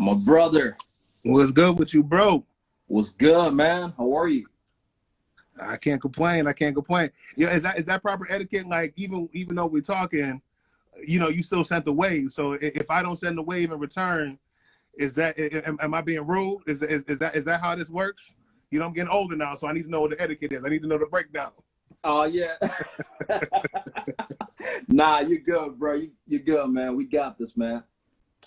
My brother. What's good with you, bro? What's good, man? How are you? I can't complain. Yeah, is that proper etiquette? Like, even though we're talking, you still sent the wave. So if I don't send the wave in return, am I being rude? Is that how this works? I'm getting older now, so I need to know what the etiquette is. I need to know the breakdown. Oh yeah. Nah, you're good, bro. You're good, man. We got this, man.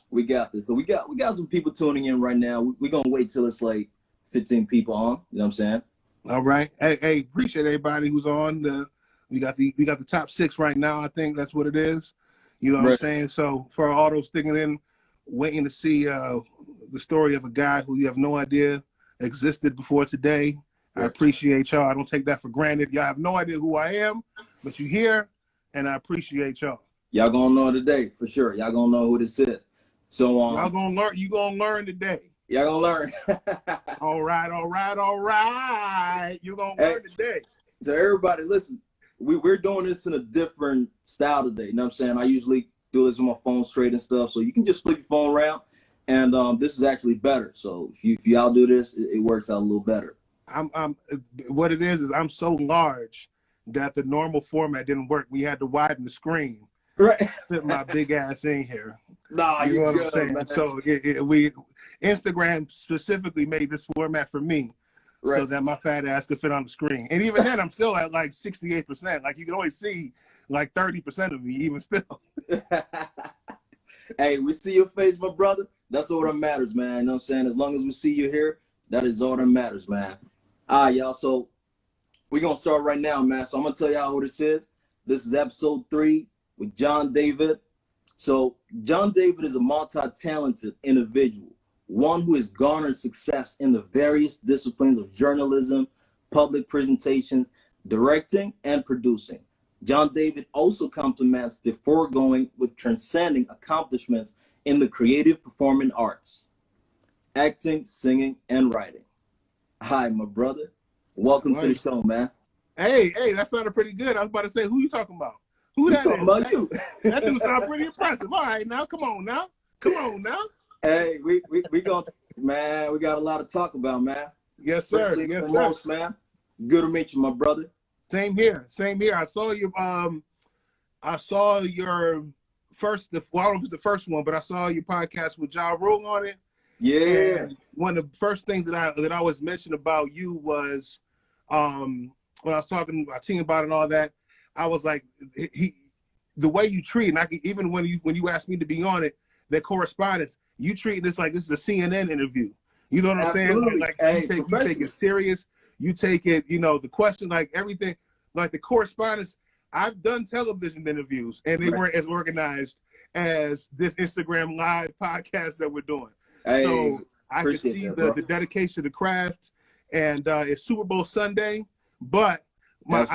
We got this. So we got some people tuning in right now. We're gonna wait till it's like 15 people on. You know what I'm saying? All right. Hey, appreciate everybody who's on. We got the top 6 right now. I think that's what it is. You know what I'm saying? So for all those sticking in, waiting to see the story of a guy who you have no idea existed before today. I appreciate y'all. I don't take that for granted. Y'all have no idea who I am, but you're here, and I appreciate y'all. Y'all gonna know today for sure. Y'all gonna know who this is. So y'all gonna learn. You gonna learn today. Y'all gonna learn. All right. You gonna learn today. So everybody, listen. We're doing this in a different style today. You know what I'm saying? I usually do this with my phone straight and stuff. So you can just flip your phone around, and this is actually better. So if y'all do this, it works out a little better. What it is I'm so large that the normal format didn't work. We had to widen the screen. Right. Fit my big ass in here. Nah, you know what good, I'm saying? Man. So Instagram specifically made this format for me, so that my fat ass could fit on the screen. And even then, I'm still at like 68%. Like you can always see like 30% of me, even still. Hey, we see your face, my brother. That's all that matters, man. You know what I'm saying? As long as we see you here, that is all that matters, man. All right, y'all. So we're gonna start right now, man. So I'm gonna tell y'all who this is. This is episode 3 with JonDavid. So JonDavid is a multi-talented individual, one who has garnered success in the various disciplines of journalism, public presentations, directing, and producing. JonDavid also complements the foregoing with transcending accomplishments in the creative performing arts, acting, singing, and writing. Hi, my brother. Welcome to the show, man. Hey, that sounded pretty good. I was about to say, who you talking about? Who that talking is? About you. That dude sounds pretty impressive. All right, now, come on now. Hey, we gonna, man, we got a lot to talk about, man. Yes, sir. Firstly, foremost, man. Good to meet you, my brother. Same here. I saw your first, well, I don't know if it's the first one, but I saw your podcast with Ja Rule on it. Yeah. And one of the first things that I was mentioned about you was when I was talking to my team about it and all that, I was like, the way you treat, and even when you asked me to be on it, that correspondence, you treat this like this is a CNN interview. You know what I'm saying? Like you take it serious. You take it, the question, like everything, like the correspondence. I've done television interviews, and they weren't as organized as this Instagram Live podcast that we're doing. Hey, so I could see the dedication to the craft, and it's Super Bowl Sunday. But when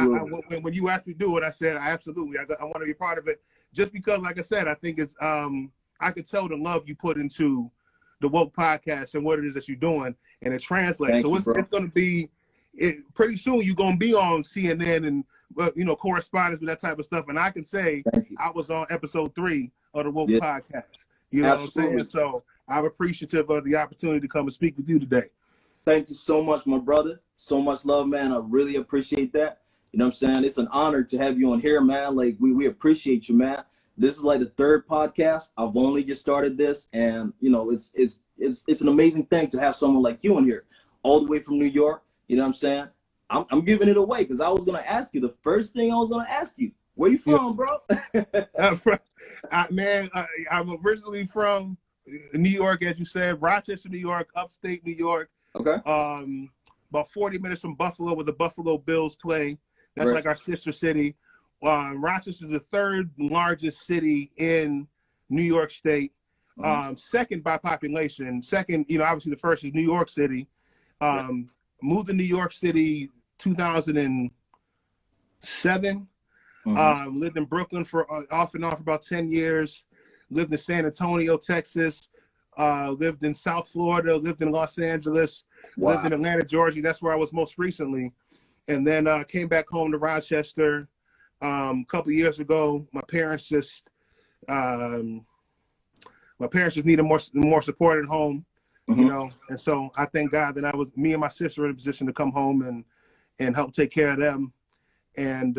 you asked me to do it, I said I want to be part of it, just because, like I said, I think it's I could tell the love you put into the Woke podcast and what it is that you're doing, and it translates. It's going to be pretty soon. You're going to be on CNN and correspondence with that type of stuff. And I can say I was on episode 3 of the Woke podcast. You know what I'm saying? So I'm appreciative of the opportunity to come and speak with you today. Thank you so much, my brother. So much love, man. I really appreciate that. You know what I'm saying? It's an honor to have you on here, man. Like we appreciate you, man. This is like the 3rd podcast. I've only just started this, and it's an amazing thing to have someone like you in here, all the way from New York. You know what I'm saying? I'm giving it away because I was gonna ask you the first thing I was gonna ask you. Where you from, bro? I'm originally from New York, as you said, Rochester, New York, upstate New York. Okay. About 40 minutes from Buffalo, where the Buffalo Bills play. That's like our sister city. Rochester is the 3rd largest city in New York State. 2nd by population. 2nd, obviously the first is New York City. Moved to New York City 2007. Lived in Brooklyn for off and on for about 10 years. Lived in San Antonio, Texas. Lived in South Florida. Lived in Los Angeles. Lived in Atlanta, Georgia. That's where I was most recently. And then came back home to Rochester a couple of years ago. My parents just my parents just needed more support at home, you know. And so I thank God that me and my sister were in a position to come home and help take care of them, and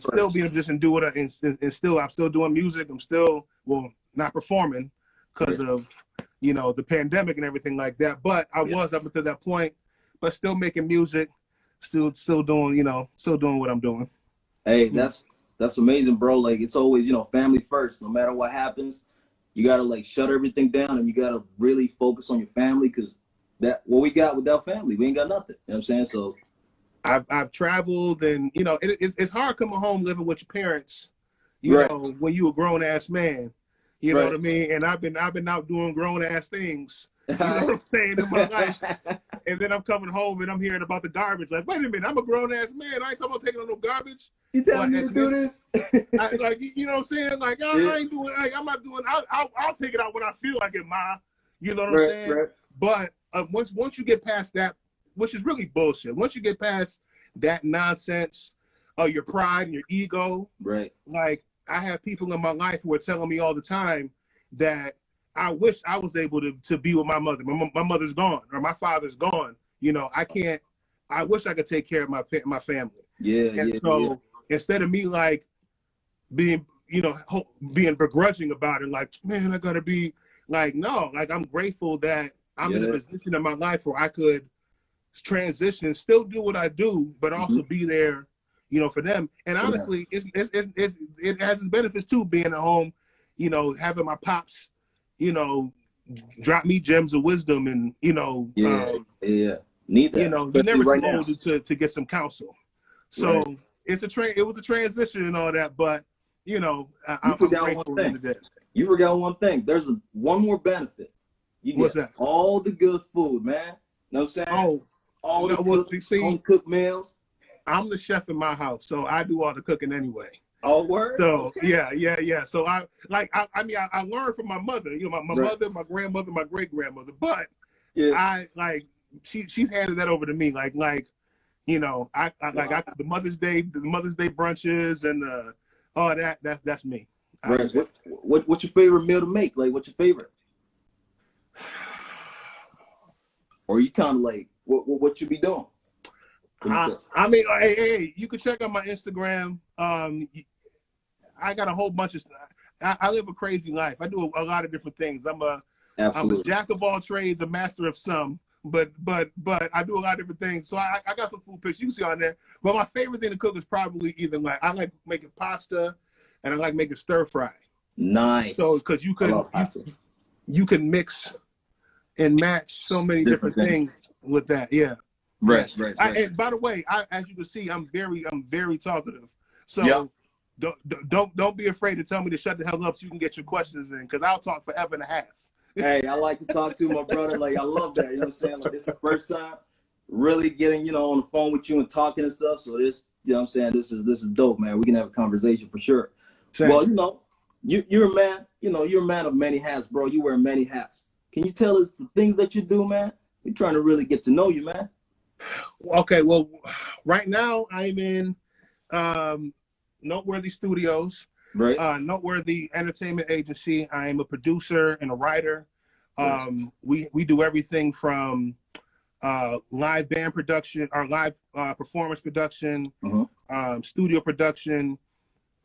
still be in a position to do it. And I'm still doing music. I'm still, well, not performing because of, you know, the pandemic and everything like that. But I was up until that point, but still making music, still doing, you know, still doing what I'm doing. Hey, that's amazing, bro. Like, it's always, you know, family first. No matter what happens, you gotta like shut everything down, and you gotta really focus on your family, because that what we got without family, we ain't got nothing. You know what I'm saying? So I've traveled, and you know, it's hard coming home living with your parents, you know, when you a grown ass man. You know what I mean? And I've been out doing grown ass things. You know what I'm saying, in my life. And then I'm coming home and I'm hearing about the garbage. Like, wait a minute, I'm a grown ass man. I ain't talking about taking on no garbage. You telling me to do this? Like, you know what I'm saying? Like, I ain't doing. Like, I'm not doing. I'll take it out when I feel like it, ma. You know what I'm saying? Right. But once you get past that, which is really bullshit. Once you get past that nonsense, your pride and your ego, right? Like, I have people in my life who are telling me all the time that I wish I was able to be with my mother. My mother's gone, or my father's gone. You know, I can't. I wish I could take care of my family. So instead of me like being, you know, being begrudging about it, like, man, I gotta be like, no, like, I'm grateful that I'm in a position in my life where I could transition, still do what I do, but also be there, you know, for them. And honestly, it has its benefits too, being at home, you know, having my pops, you know, drop me gems of wisdom, and you know, need that. You know, you never too old to get some counsel. So it was a transition and all that, but you know, you forgot one thing. You forgot one thing. There's one more benefit. You get all the good food, man. Know what I'm saying? Oh, all the home cooked meals. I'm the chef in my house, so I do all the cooking anyway. Oh, word? So yeah. So I learned from my mother, you know, my mother, my grandmother, my great grandmother, but I like she's handed that over to me. Like you know, the Mother's Day brunches and all that's me. Right. What's your favorite meal to make? Like, what's your favorite? Or you kind of like what you be doing? I mean, hey, you can check out my Instagram. I got a whole bunch of stuff. I live a crazy life. I do a lot of different things. I'm a jack of all trades, a master of some. But I do a lot of different things. So I got some food pictures you can see on there. But my favorite thing to cook is probably either like I like making pasta, and I like making stir fry. Nice. So because you can mix and match so many different things with that. Yeah. Right. And by the way, as you can see, I'm very talkative. So don't be afraid to tell me to shut the hell up so you can get your questions in, because I'll talk forever and a half. Hey, I like to talk to my brother. Like, I love that. You know what I'm saying? Like, this is the first time really getting, you know, on the phone with you and talking and stuff. So this, you know what I'm saying? This is dope, man. We can have a conversation for sure. Same. Well, you know, you're a man, you know, you're a man of many hats, bro. You wear many hats. Can you tell us the things that you do, man? We're trying to really get to know you, man. Okay, well, right now I'm in Noteworthy Studios, Noteworthy Entertainment Agency. I am a producer and a writer. We do everything from live band production, or live performance production, studio production,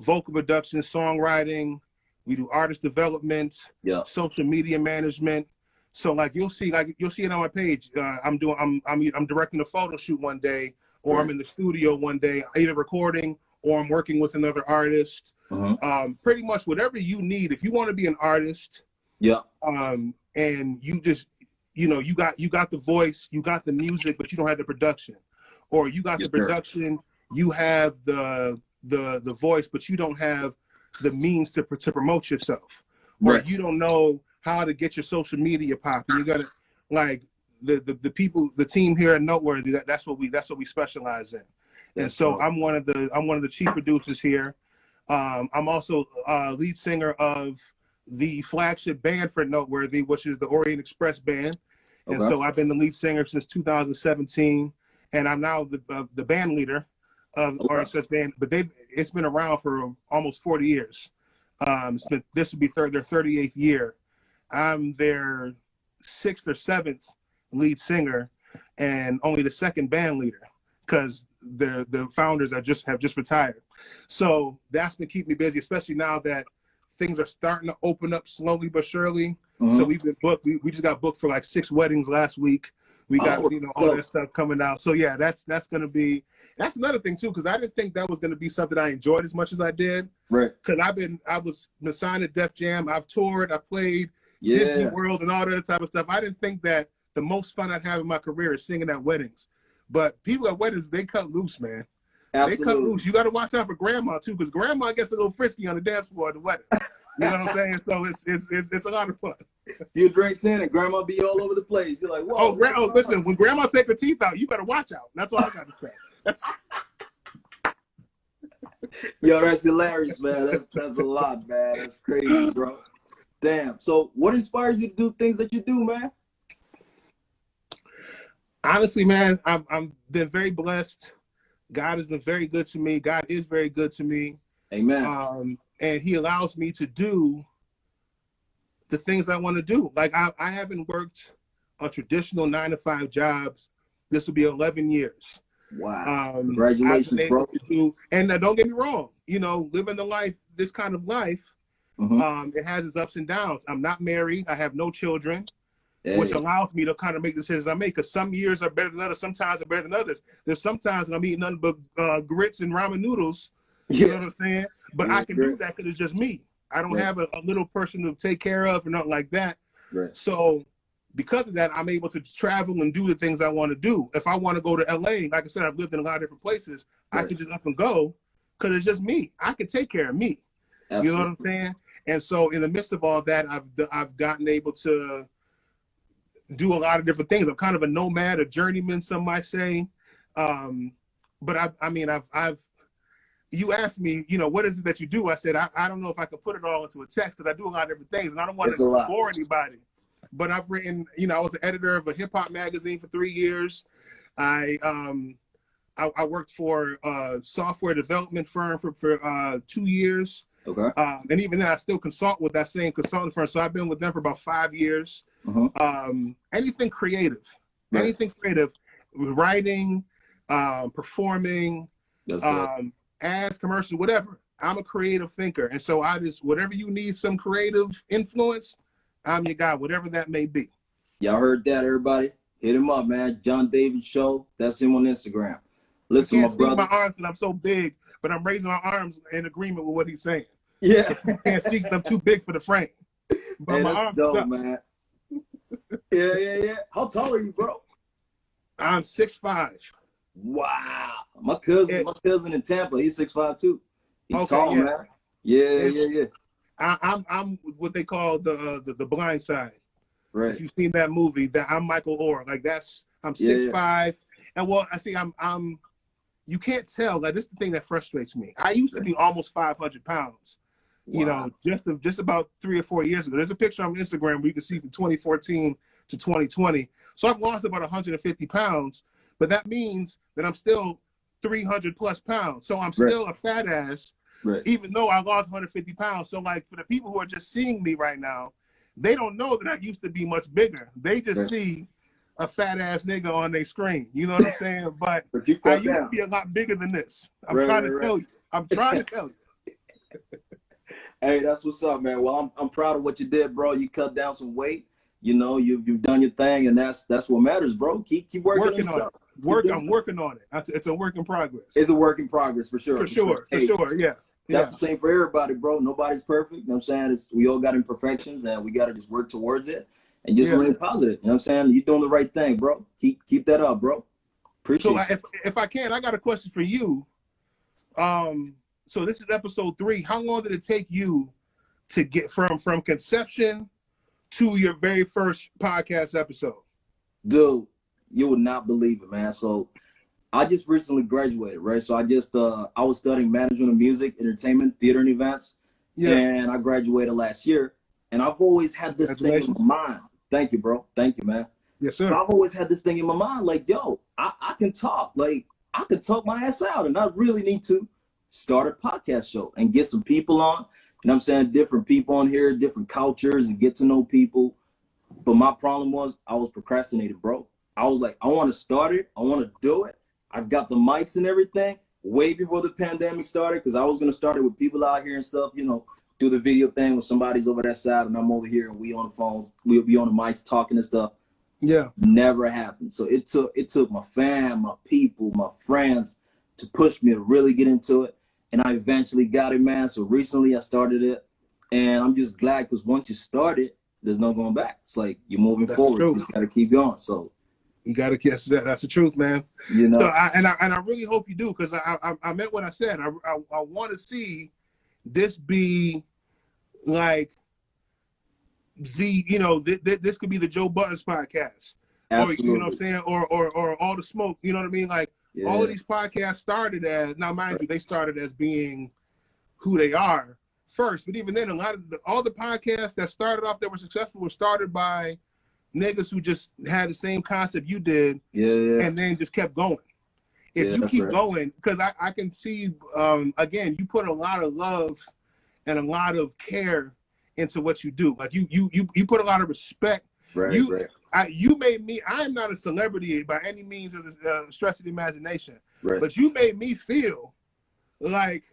vocal production, songwriting. We do artist development, social media management. So like you'll see it on my page. I'm directing a photo shoot one day, or I'm in the studio one day, either recording or I'm working with another artist. Pretty much whatever you need. If you want to be an artist, and you just, you know, you got the voice, you got the music, but you don't have the production, or you got the production, you have the voice, but you don't have the means to promote yourself, or you don't know how to get your social media popping. You gotta, like, the people, the team here at Noteworthy, that's what we specialize in. And so I'm one of the chief producers here. I'm also lead singer of the flagship band for Noteworthy, which is the Orient Express Band. And so I've been the lead singer since 2017, and I'm now the band leader of Orient Express Band. But it's been around for almost 40 years. This will be their 38th year. I'm their 6th or 7th lead singer, and only the 2nd band leader, because the founders have just retired. So that's been keeping me busy, especially now that things are starting to open up slowly but surely. So we've been booked. We just got booked for like 6 weddings last week. We got all that stuff coming out. So yeah, that's another thing too, because I didn't think that was gonna be something I enjoyed as much as I did. Right. Because I was signed to Def Jam. I've toured. I played Disney World and all that type of stuff. I didn't think that the most fun I'd have in my career is singing at weddings. But people at weddings, they cut loose, man. Absolutely. They cut loose. You got to watch out for grandma too, because grandma gets a little frisky on the dance floor at the wedding. You know what I'm saying? So it's a lot of fun. You drink in and grandma be all over the place. You're like, whoa. Listen, when grandma take her teeth out, you better watch out. That's all I got to say. Yo, that's hilarious, man. That's a lot, man. That's crazy, bro. Damn. So what inspires you to do things that you do, man? Honestly, man, I'm been very blessed. God has been very good to me. God is very good to me. Amen. And he allows me to do the things I want to do. Like I haven't worked a traditional 9-to-5 jobs. This will be 11 years. Wow. Congratulations, bro. And don't get me wrong, you know, living the life, this kind of life, it has its ups and downs. I'm not married. I have no children, which allows me to kind of make decisions I make. Because some years are better than others. Sometimes are better than others. There's sometimes I'm eating nothing but grits and ramen noodles. You know what I'm saying? But I can do that because it's just me. I don't have a little person to take care of or nothing like that. Right. So because of that, I'm able to travel and do the things I want to do. If I want to go to LA, like I said, I've lived in a lot of different places. I can just up and go because it's just me. I can take care of me. Absolutely. You know what I'm saying? And so in the midst of all that, I've gotten able to do a lot of different things. I'm kind of a nomad, a journeyman, some might say. But I've you asked me, you know, what is it that you do? I said, I don't know if I can put it all into a text because I do a lot of different things and I don't want to bore anybody. But I've written, you know, I was an editor of a hip hop magazine for 3 years. I worked for a software development firm for 2 years. Okay. And even then I still consult with that same consulting firm. So I've been with them for about 5 years. Anything creative, writing, performing, ads, commercials, whatever. I'm a creative thinker. And so whatever you need, some creative influence, I'm your guy, whatever that may be. Y'all heard that, everybody? Hit him up, man. JonDavid Show. That's him on Instagram. Listen, my brother. My arms and I'm so big, but I'm raising my arms in agreement with what he's saying. Yeah. I can't see because I'm too big for the frame. But hey, that's dope, man. Yeah. How tall are you, bro? I'm 6'5". Wow. My cousin in Tampa, he's 6'5" too. He's tall, man. Yeah. I'm what they call the blind side. Right. If you've seen that movie, that I'm Michael Orr. Like I'm 6'5", and well, I see I'm. You can't tell. Like this is the thing that frustrates me. I used to be almost 500 pounds. Wow. You know, just about 3 or 4 years ago. There's a picture on Instagram where you can see from 2014 to 2020. So I've lost about 150 pounds, but that means that I'm still 300 plus pounds. So I'm still a fat ass. Right. Even though I lost 150 pounds. So like for the people who are just seeing me right now, they don't know that I used to be much bigger. They just see a fat ass nigga on their screen. You know what I'm saying? But I used to be a lot bigger than this. I'm trying to tell you. I'm trying to tell you. Hey, that's what's up, man. Well, I'm proud of what you did, bro. You cut down some weight. You know, you've done your thing, and that's what matters, bro. Keep working on yourself. I'm working on it. It's a work in progress. It's a work in progress for sure. For sure. Yeah. That's the same for everybody, bro. Nobody's perfect. You know what I'm saying? We all got imperfections, and we got to just work towards it and just remain positive. You know what I'm saying? You're doing the right thing, bro. Keep that up, bro. Appreciate it. If I can, I got a question for you. So this is episode 3. How long did it take you to get from conception to your very first podcast episode? Dude, you would not believe it, man. So I just recently graduated, right? So I was studying management of music, entertainment, theater, and events. Yeah. And I graduated last year. And I've always had this thing in my mind. Thank you, bro. Thank you, man. Yes, sir. So I've always had this thing in my mind, like, yo, I can talk. Like, I can talk my ass out. And I really need to start a podcast show and get some people on know what I'm saying, different people on here, different cultures, and get to know people. But my problem was I was procrastinating, bro. I was like, I want to start it. I want to do it. I got the mics and everything way before the pandemic started, because I was going to start it with people out here and stuff, you know, do the video thing when somebody's over that side and I'm over here and we on the phones, we'll be on the mics talking and stuff. Yeah. Never happened. So it took my fam, my people, my friends to push me to really get into it. And I eventually got it, man. So recently I started it. And I'm just glad, because once you start it, there's no going back. It's like you're moving forward. You just got to keep going. So you got to guess that. That's the truth, man. You know. So I really hope you do, because I meant what I said. I want to see this be like the, you know, this could be the Joe Buttons podcast. Absolutely. Or, you know what I'm saying? Or All the Smoke. You know what I mean? Like, yeah. All of these podcasts started as, now mind you, they started as being who they are first. But even then, all the podcasts that started off that were successful were started by niggas who just had the same concept you did, and then just kept going. If you keep going, because I can see, again, you put a lot of love and a lot of care into what you do. Like you put a lot of respect. You made me, I am not a celebrity by any means of the stretch of the imagination, but you made me feel like,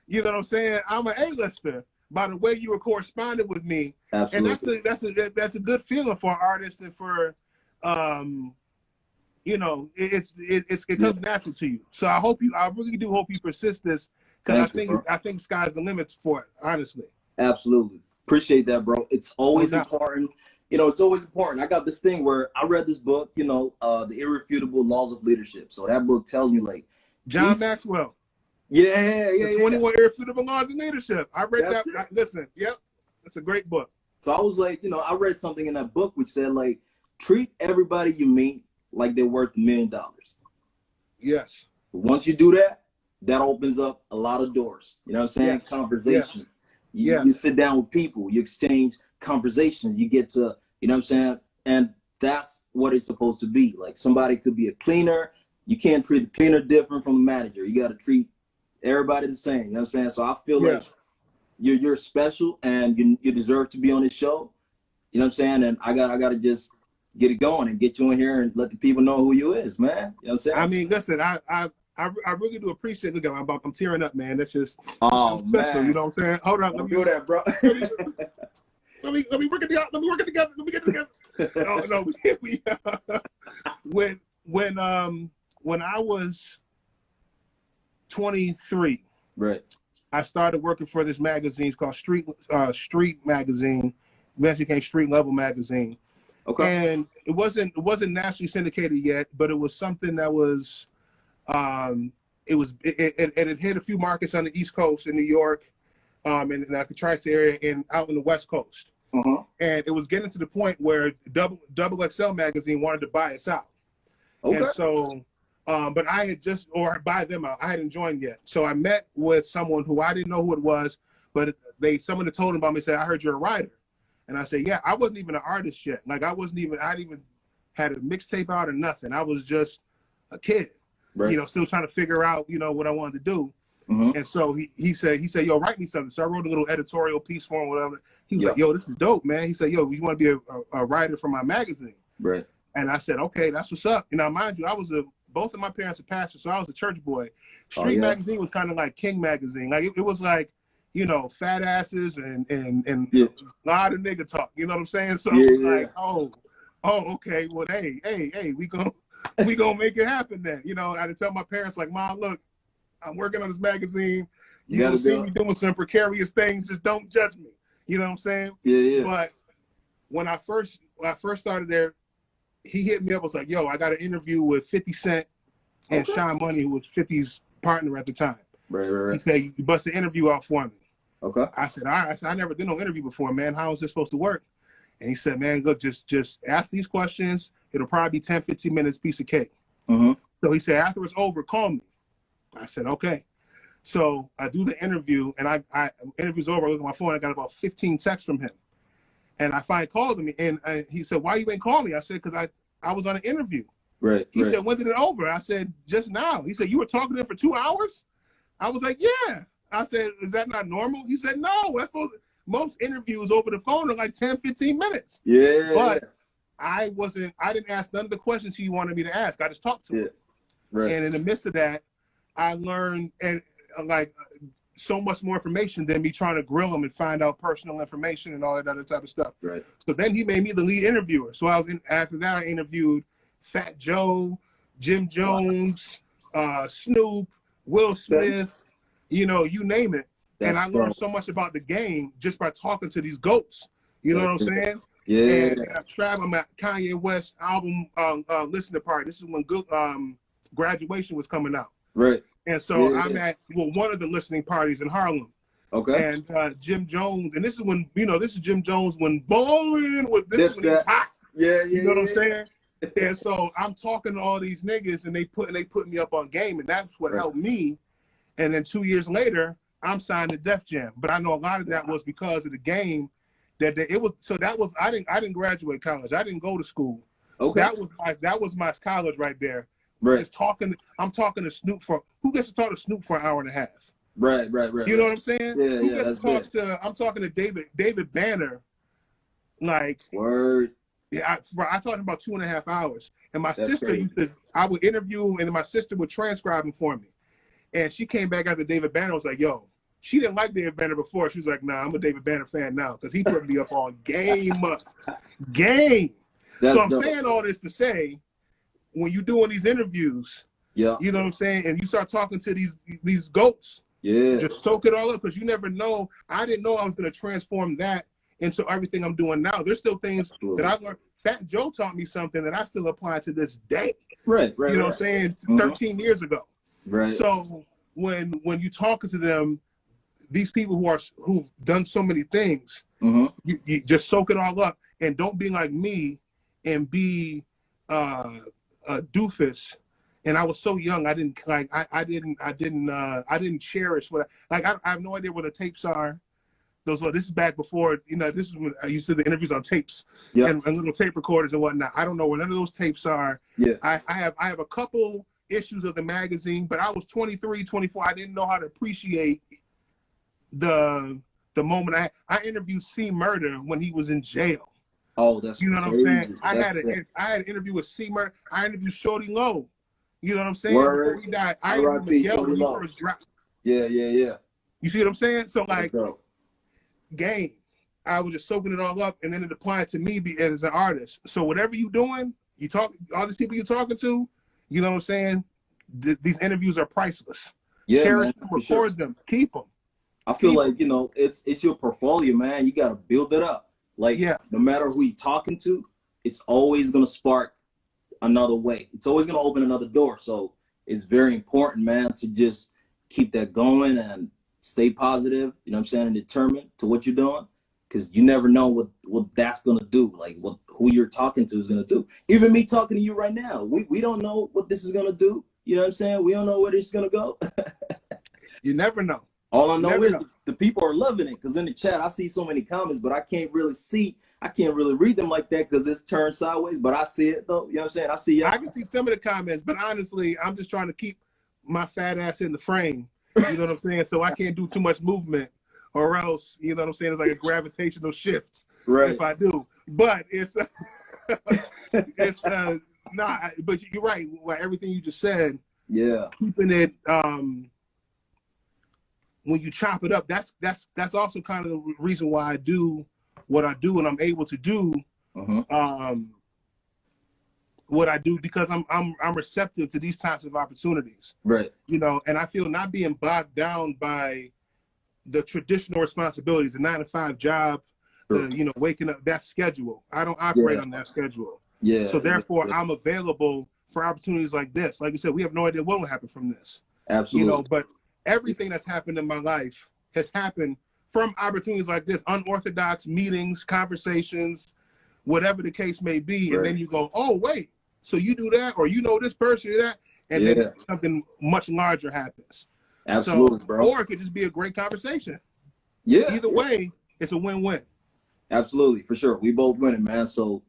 you know what I'm saying, I'm an A-lister by the way you were corresponding with me. Absolutely. And that's a good feeling for an artist, and for you know, it comes natural to you. So I really do hope you persist this, because I think sky's the limit for it, honestly. Absolutely. Appreciate that, bro. It's always important. You know, it's always important. I got this thing where I read this book, you know, The Irrefutable Laws of Leadership. So that book tells me, like, John Maxwell. The 21 Irrefutable Laws of Leadership. I read that. Listen, yep, it's a great book. So I was like, you know, I read something in that book which said, like, treat everybody you meet like they're worth $1 million. Yes. But once you do that, that opens up a lot of doors. You know what I'm saying? Yeah. Conversations. Yeah. You sit down with people, you exchange conversations, you get to, you know what I'm saying? And that's what it's supposed to be. Like, somebody could be a cleaner. You can't treat the cleaner different from the manager. You got to treat everybody the same. You know what I'm saying? So I feel like you're special, and you deserve to be on this show. You know what I'm saying? And I got to just get it going and get you in here and let the people know who you is, man. You know what I'm saying? I mean, listen, I really do appreciate it. Look, I'm tearing up, man. That's just special, man. You know what I'm saying? Hold on, let me do that, bro. Let me work it together. Let me get it together. No. When I was 23, right, I started working for this magazine called Street Magazine. Eventually became Street Level Magazine. Okay. And it wasn't nationally syndicated yet, but it was something that was it had hit a few markets on the East Coast in New York, and in the Tri-State area, and out in the West Coast. And it was getting to the point where Double XL magazine wanted to buy us out. Okay. And so, but I had buy them out. I hadn't joined yet. So I met with someone who I didn't know who it was, but someone that told him about me said, "I heard you're a writer." And I said, "Yeah." I wasn't even an artist yet. Like, I hadn't even had a mixtape out or nothing. I was just a kid, you know, still trying to figure out, you know, what I wanted to do. And so he said, "Yo, write me something." So I wrote a little editorial piece for him, whatever. He was like, "Yo, this is dope, man." He said, "Yo, you want to be a writer for my magazine?" Right. And I said, "Okay, that's what's up." You know, mind you, both of my parents are pastors, so I was a church boy. Street Magazine was kind of like King Magazine. Like, it was like, you know, fat asses and a lot of nigga talk. You know what I'm saying? So it was like, oh, okay, well, hey, we gonna make it happen then. You know, I had to tell my parents, like, "Mom, look, I'm working on this magazine. You will see me doing some precarious things. Just don't judge me." You know what I'm saying? Yeah. But when I first started there, he hit me up, was like, "Yo, I got an interview with 50 Cent and Sean Money, who was 50's partner at the time." Right. He said, "You bust an interview out for me." Okay. I said, "All right." I never did no interview before, man. How is this supposed to work? And he said, "Man, look, just ask these questions. It'll probably be 10, 15 minutes, piece of cake." So he said, "After it's over, call me." I said, "Okay." So I do the interview, and I interview's over. I look at my phone. I got about 15 texts from him, and I finally called him, and he said, "Why you ain't call me?" I said, "Because I was on an interview." Right. He said, "When did it over?" I said, "Just now." He said, "You were talking to him for 2 hours?" I was like, "Yeah." I said, is that not normal? He said, no, that's most interviews over the phone are like 10, 15 minutes. Yeah. But I didn't ask none of the questions he wanted me to ask. I just talked to him. Right. And in the midst of that, I learned like so much more information than me trying to grill him and find out personal information and all that other type of stuff. Right. So then he made me the lead interviewer. So after that, I interviewed Fat Joe, Jim Jones, Snoop, Will Smith, you know, you name it. And I learned so much about the game just by talking to these goats. You know what I'm saying? Yeah. And I traveled. I'm at Kanye West album listening party. This is when Graduation was coming out. Right. And so I'm at one of the listening parties in Harlem. Okay. And Jim Jones, and this is when, you know, this is Jim Jones when bowling was this when he was hot. Yeah. You know what I'm saying? And so I'm talking to all these niggas, and they put me up on game, and that's what helped me. And then 2 years later, I'm signed to Def Jam. But I know a lot of that was because of the game. I didn't graduate college. I didn't go to school. Okay. That was my college right there. Right. I'm talking to Snoop who gets to talk to Snoop for an hour and a half? Right. You know what I'm saying? Yeah, who gets to talk I'm talking to David Banner, like word. Yeah, I talked about 2.5 hours. And my sister I would interview him, and my sister would transcribe him for me. And she came back after David Banner was like, yo, she didn't like David Banner before. She was like, nah, I'm a David Banner fan now because he put me up on game. So I'm saying all this to say, when you're doing these interviews, you know what I'm saying, and you start talking to these goats, just soak it all up, because you never know. I didn't know I was going to transform that into everything I'm doing now. There's still things that I've learned. Fat Joe taught me something that I still apply to this day. Right. You know what I'm saying? 13 years ago. Right. So when you're talking to them, these people who've done so many things, you just soak it all up, and don't be like me and be a doofus. And I was so young, I didn't cherish what I have no idea what the tapes are. This is back before, you know, this is when I used to do the interviews on tapes and little tape recorders and whatnot. I don't know where none of those tapes are. Yeah. I have a couple issues of the magazine, but I was 23, 24. I didn't know how to appreciate the moment. I interviewed C Murder when he was in jail. Oh, that's, you know what I'm saying? I had an interview with C Murder. I interviewed Shorty Low. You know what I'm saying? Before he died, I interviewed Miguel when he first dropped. Yeah. You see what I'm saying? So like, game, I was just soaking it all up, and then it applied to me as an artist. So whatever you're doing, all these people you're talking to, you know what I'm saying? These interviews are priceless. Yeah, cherish them, record them, keep them. I feel like, you know, it's your portfolio, man. You got to build it up. Like, no matter who you're talking to, it's always going to spark another way. It's always going to open another door. So it's very important, man, to just keep that going and stay positive, you know what I'm saying, and determined to what you're doing, because you never know what that's going to do, like who you're talking to is going to do. Even me talking to you right now, we don't know what this is going to do. You know what I'm saying? We don't know where this is going to go. You never know. All I know is the people are loving it, because in the chat, I see so many comments, but I can't really read them like that because it's turned sideways, but I see it though. You know what I'm saying? I see I can see some of the comments, but honestly, I'm just trying to keep my fat ass in the frame. You know what I'm saying? So I can't do too much movement, or else, you know what I'm saying, it's like a gravitational shift if I do. But it's but you're right, like everything you just said. Yeah. Keeping it when you chop it up, that's also kind of the reason why I do what I do, and I'm able to do what I do, because I'm receptive to these types of opportunities. Right. You know, and I feel not being bogged down by the traditional responsibilities, the 9-to-5 job, you know, waking up, that schedule. I don't operate on that schedule. Yeah. So therefore, I'm available for opportunities like this. Like you said, we have no idea what will happen from this. Absolutely. You know, but everything that's happened in my life has happened from opportunities like this, unorthodox meetings, conversations, whatever the case may be. Right. And then you go, oh, wait, so you do that, or you know this person, or that, and then something much larger happens. Absolutely, so, bro. Or it could just be a great conversation. Yeah. Either way, it's a win-win. Absolutely, for sure. We both winning, man. So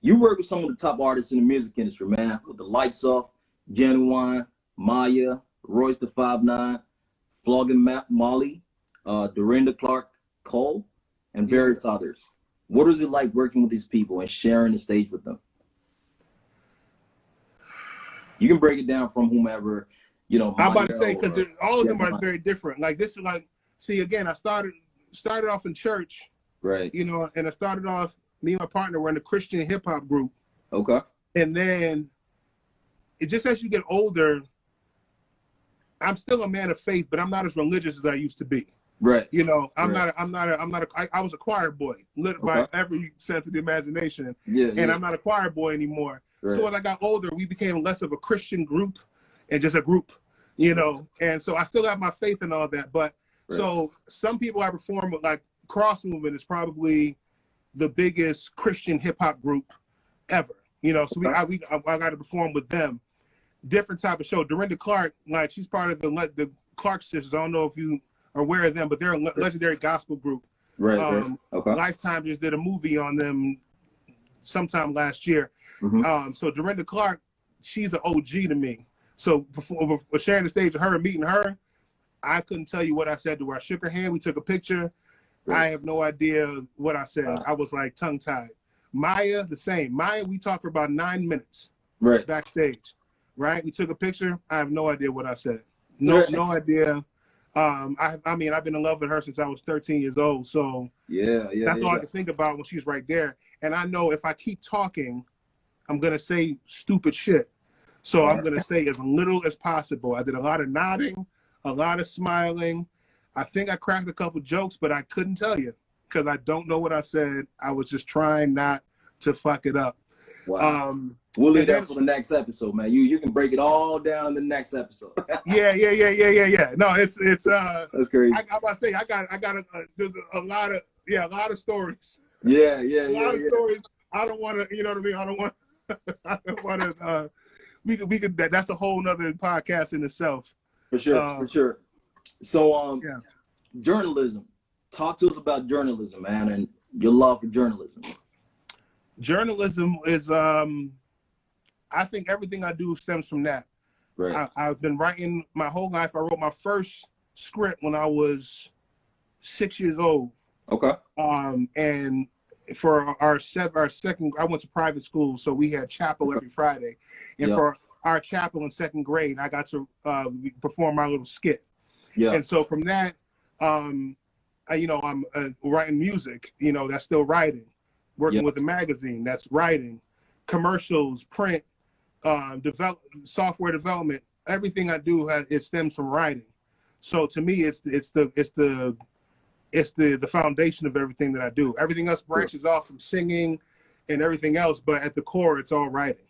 you work with some of the top artists in the music industry, man, with the Lights Off, Ginuwine, Maya, Royce the 5'9", Flogging Molly, Dorinda Clark-Cole, and various others. What is it like working with these people and sharing the stage with them? You can break it down from whomever, you know. I'm about to say, because all of them are very different. Like this is like, see, again, I started off in church, right? You know, and I started off, me and my partner were in a Christian hip hop group. Okay. And then it just, as you get older, I'm still a man of faith, but I'm not as religious as I used to be. Right. You know, I was a choir boy, lit by every sense of the imagination. And I'm not a choir boy anymore. Right. So as I got older, we became less of a Christian group and just a group, you know. And so I still have my faith and all that. But so some people I perform with, like Cross Movement is probably the biggest Christian hip hop group ever. You know, so I got to perform with them. Different type of show. Dorinda Clark, like she's part of the Clark sisters. I don't know if you are aware of them, but they're a legendary gospel group. Right. Lifetime just did a movie on them sometime last year. So Dorinda Clark, she's an OG to me. So before sharing the stage with her and meeting her, I couldn't tell you what I said to her. I shook her hand. We took a picture. I have no idea what I said. I was like tongue-tied. Maya, the same. Maya, we talked for about 9 minutes. Right. Backstage. Right. We took a picture. I have no idea what I said. No idea. I mean, I've been in love with her since I was 13 years old. So that's all I can think about when she's right there. And I know if I keep talking, I'm gonna say stupid shit. So I'm gonna say as little as possible. I did a lot of nodding, a lot of smiling. I think I cracked a couple jokes, but I couldn't tell you because I don't know what I said. I was just trying not to fuck it up. Wow. We'll leave that for the next episode, man. You can break it all down in the next episode. Yeah. No, it's that's crazy. I'm about to say I got there's a lot of stories. Yeah. A lot of stories. I don't want to, you know what I mean. I don't want to. We could. That's a whole nother podcast in itself. For sure. So journalism. Talk to us about journalism, man, and your love for journalism. Journalism is I think everything I do stems from that. Right. I've been writing my whole life. I wrote my first script when I was 6 years old. Okay. And for our second, I went to private school, so we had chapel every Friday. And for our chapel in second grade, I got to perform my little skit. Yeah. And so from that, I'm writing music. You know, that's still writing. Working with a magazine, that's writing. Commercials, print, software development. Everything I do it stems from writing. So to me, it's the foundation of everything that I do. Everything else branches off from singing and everything else, but at the core, it's all writing.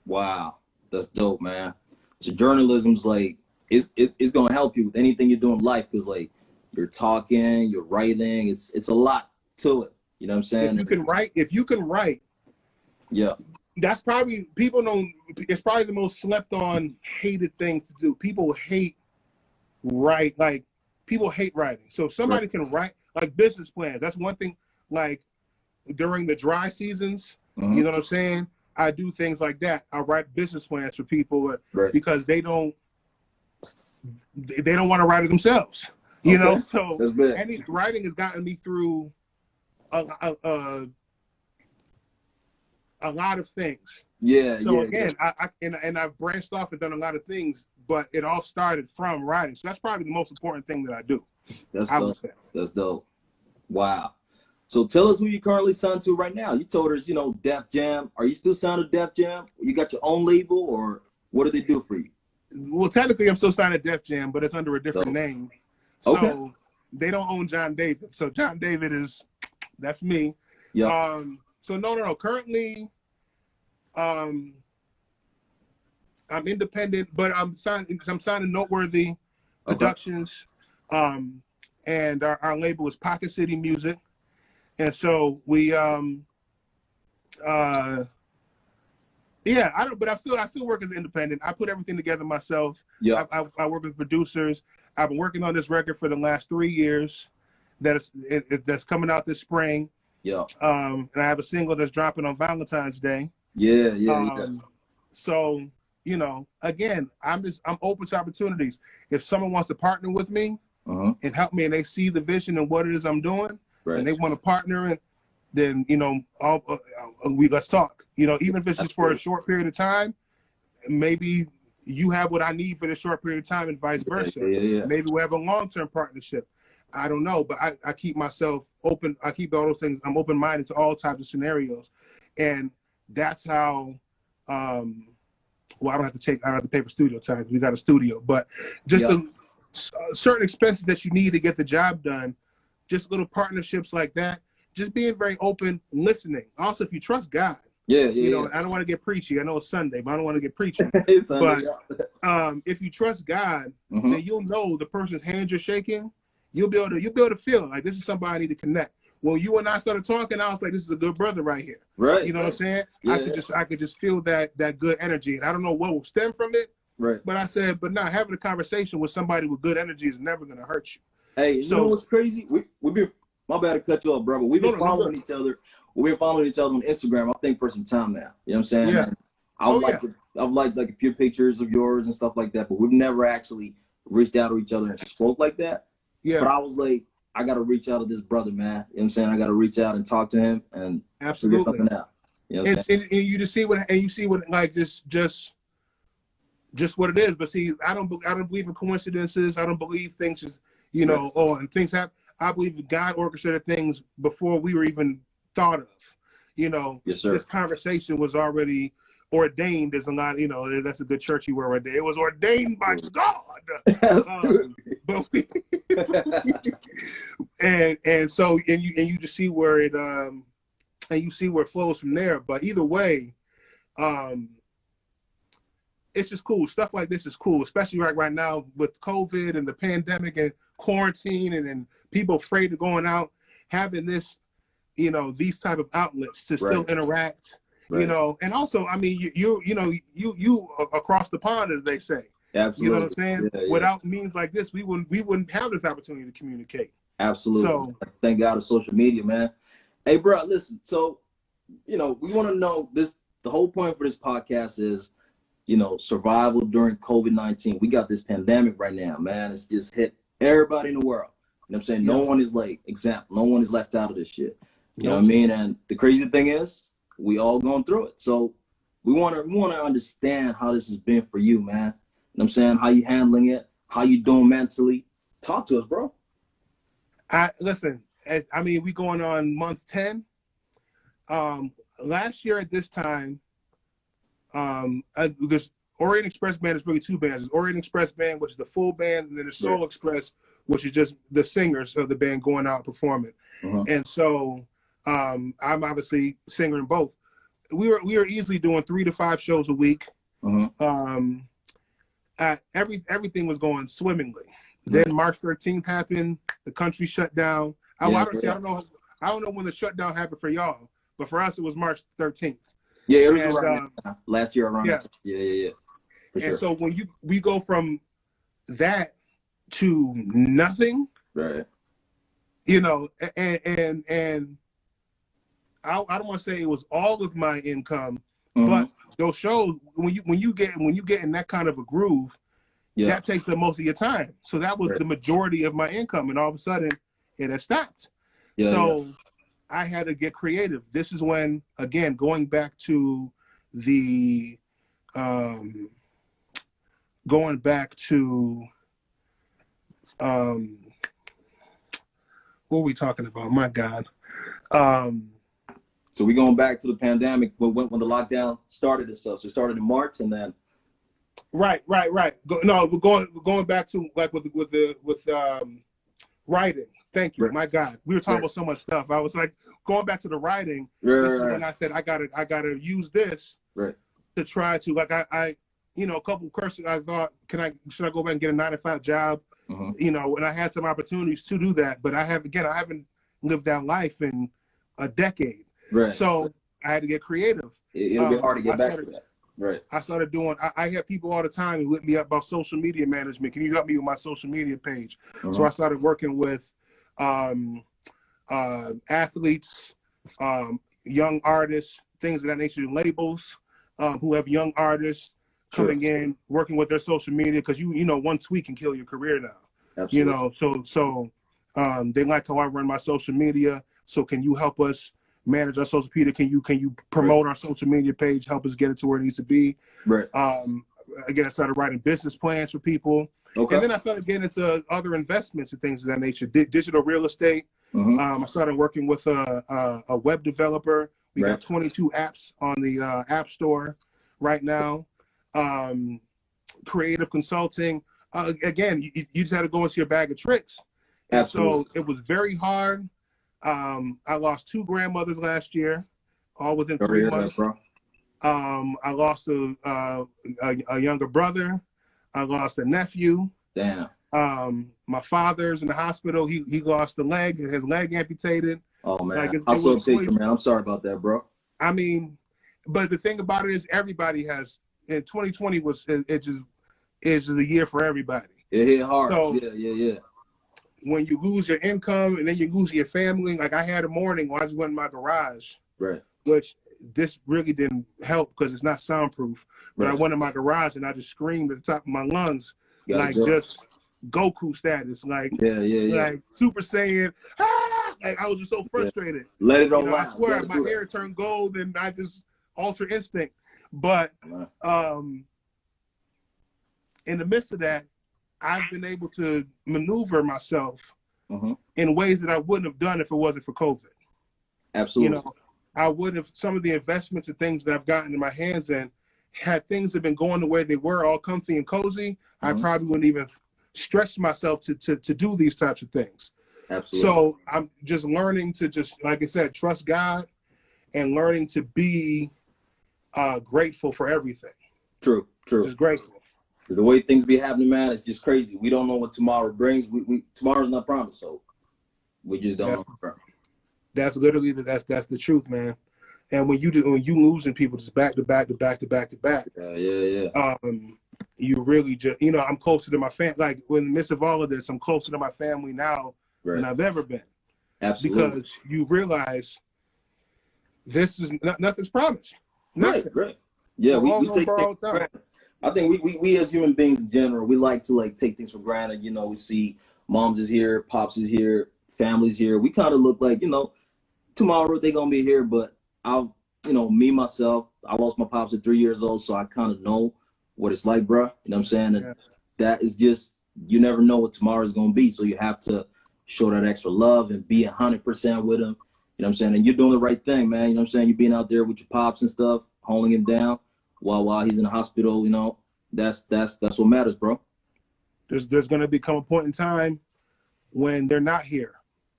Wow, that's dope, man. So journalism's like it's gonna help you with anything you do in life because like you're talking, you're writing. It's a lot to it. You know what I'm saying? If you can write, that's probably it's probably the most slept on, hated thing to do. People hate people hate writing. So if somebody can write like business plans, that's one thing. Like during the dry seasons, you know what I'm saying? I do things like that. I write business plans for people because they don't want to write it themselves. You know, so writing has gotten me through a lot of things. I've branched off and done a lot of things, but it all started from writing. So that's probably the most important thing that I do. That's dope. Wow. So tell us who you currently signed to right now. You told us, Def Jam. Are you still signed to Def Jam? You got your own label, or what do they do for you? Well, technically, I'm still signed to Def Jam, but it's under a different name. So they don't own JonDavid. So JonDavid that's me. Yeah. So no. Currently, I'm independent, but I'm signing Noteworthy Productions, and our label is Pocket City Music, and so we but I still work as independent. I put everything together myself. Yeah. I work with producers. I've been working on this record for the last 3 years. That's coming out this spring. Yeah. And I have a single that's dropping on Valentine's Day. Yeah. So you know, again, I'm open to opportunities. If someone wants to partner with me and help me, and they see the vision and what it is I'm doing, and they want to partner, and then, you know, let's talk. You know, even if it's just for a short period of time, maybe you have what I need for this short period of time, and vice versa. Maybe we have a long-term partnership. I don't know, but I keep myself open. I keep all those things. I'm open-minded to all types of scenarios, and that's how. Well, I don't have to pay for studio time. We got a studio, but just certain expenses that you need to get the job done, just little partnerships like that. Just being very open, listening. Also, if you trust God. You know, I don't want to get preachy. I know it's Sunday, but I don't want to get preachy. But if you trust God, then you'll know the person's hands you're shaking. You'll be able to feel like this is somebody I need to connect. Well, you and I started talking, I was like, this is a good brother right here. Right. You know what I'm saying? I could just feel that good energy. And I don't know what will stem from it. Right. But I said, but now having a conversation with somebody with good energy is never gonna hurt you. Hey, you know what's crazy? We've been, my bad to cut you off, brother. We've been following each other. We've been following each other on Instagram, I think, for some time now. You know what I'm saying? Yeah. I've liked like a few pictures of yours and stuff like that, but we've never actually reached out to each other and spoke like that. Yeah. But I was like, I got to reach out to this brother, man. You know what I'm saying? I got to reach out and talk to him and figure something out. You know what I'm saying? And you just see what, and you see what, like, just what it is. But see, I don't believe in coincidences. I don't believe things just, you know, and things happen. I believe God orchestrated things before we were even thought of. You know, yes, sir. This conversation was already ordained. There's a lot, you know, that's a good churchy word right there. It was ordained by God. But we, and so you just see where it and you see where it flows from there. But either way, it's just cool. Stuff like this is cool, especially right now with COVID and the pandemic and quarantine and people afraid of going out. Having this, you know, these type of outlets to still interact. Right. You know, and also, I mean, you across the pond, as they say. Absolutely. You know what I'm saying? Yeah. Without means like this, we wouldn't have this opportunity to communicate. Absolutely. So thank God of social media, man. Hey, bro, listen. So, you know, we want to know this. The whole point for this podcast is, you know, survival during COVID-19. We got this pandemic right now, man. It's just hit everybody in the world. You know what I'm saying? No one is like example. No one is left out of this shit. You know what I mean? And the crazy thing is, we all going through it. So we want to understand how this has been for you, man. You know what I'm saying? How you handling it? How you doing mentally? Talk to us, bro. Listen, I mean, we going on month 10. Last year at this time, this Orient Express band is really two bands. There's Orient Express band, which is the full band, and then there's Soul Express, which is just the singers of the band going out performing. And so I'm obviously singer in both. We were easily doing 3 to 5 shows a week. Everything was going swimmingly. Then March 13th happened. The country shut down. I don't know when the shutdown happened for y'all, but for us it was March 13th. Yeah, it was around last year around. Yeah. And so when we go from that to nothing, right? You know, and I don't want to say it was all of my income, but those shows when you get in that kind of a groove, that takes up most of your time. So that was the majority of my income, and all of a sudden it had stopped. I had to get creative. This is when, again, going back to the what are we talking about? My God. So we're going back to the pandemic when the lockdown started itself. So it started in March, and then. Right. We're going back to like with writing. Thank you. My God, we were talking about so much stuff. I was like going back to the writing. And I said I gotta use this to try to, like, I you know, a couple of questions. I thought, should I go back and get a 9-to-5 job? You know, and I had some opportunities to do that, but I haven't lived that life in a decade. So I had to get creative. It'll be hard to get back to that. I started doing, I have people all the time who hit me up about social media management. Can you help me with my social media page? So I started working with athletes, young artists, things of that nature, labels, who have young artists, coming in, working with their social media, because you know, one tweet can kill your career now. Absolutely. You know, so they like how I run my social media. So can you help us manage our social media? Can you promote our social media page? Help us get it to where it needs to be. Right. Again, I started writing business plans for people. Okay. And then I started getting into other investments and things of that nature. Digital real estate. I started working with a web developer. We got 22 apps on the App Store right now. Creative consulting. Again, you just had to go into your bag of tricks. Absolutely. So it was very hard. I lost 2 grandmothers last year, all within 3 months. I lost a younger brother. I lost a nephew. Damn. My father's in the hospital. He lost his leg amputated. Oh man, like I saw a picture, man. I'm sorry about that, bro. I mean, but the thing about it is, everybody has. In 2020 it's just a year for everybody. It hit hard. So, yeah. When you lose your income and then you lose your family, like I had a morning where I just went in my garage, which this really didn't help because it's not soundproof. But I went in my garage and I just screamed at the top of my lungs, like just Goku status, like like Super Saiyan. Like I was just so frustrated. Let it all out. I swear my hair turned gold and I just Ultra Instinct. But in the midst of that, I've been able to maneuver myself in ways that I wouldn't have done if it wasn't for COVID. Absolutely. You know, I would have, some of the investments and things that I've gotten in my hands in, had things have been going the way they were, all comfy and cozy, I probably wouldn't even stretch myself to do these types of things. Absolutely. So I'm just learning to just, like I said, trust God and learning to be grateful for everything. True. Just grateful. Because the way things be happening, man, it's just crazy. We don't know what tomorrow brings. Tomorrow's not promised, so we just don't know. That's literally that's the truth, man. And when you losing people just back to back, you really just, you know, I'm closer to my family. Like in the midst of all of this, I'm closer to my family now than I've ever been. Absolutely. Because you realize this is nothing's promised. Nothing. Right. Yeah, we take things for granted. I think we as human beings in general, we like to take things for granted. You know, we see moms is here, pops is here, family's here. We kind of look like, you know, tomorrow they're gonna be here, but me myself, I lost my pops at 3 years old, so I kind of know what it's like, bro. You know what I'm saying? And that is just, you never know what tomorrow is gonna be, so you have to show that extra love and be 100% with him. You know what I'm saying? And you're doing the right thing, man. You know what I'm saying? You're being out there with your pops and stuff, holding him down while he's in the hospital. You know, that's what matters, bro. There's gonna become a point in time when they're not here.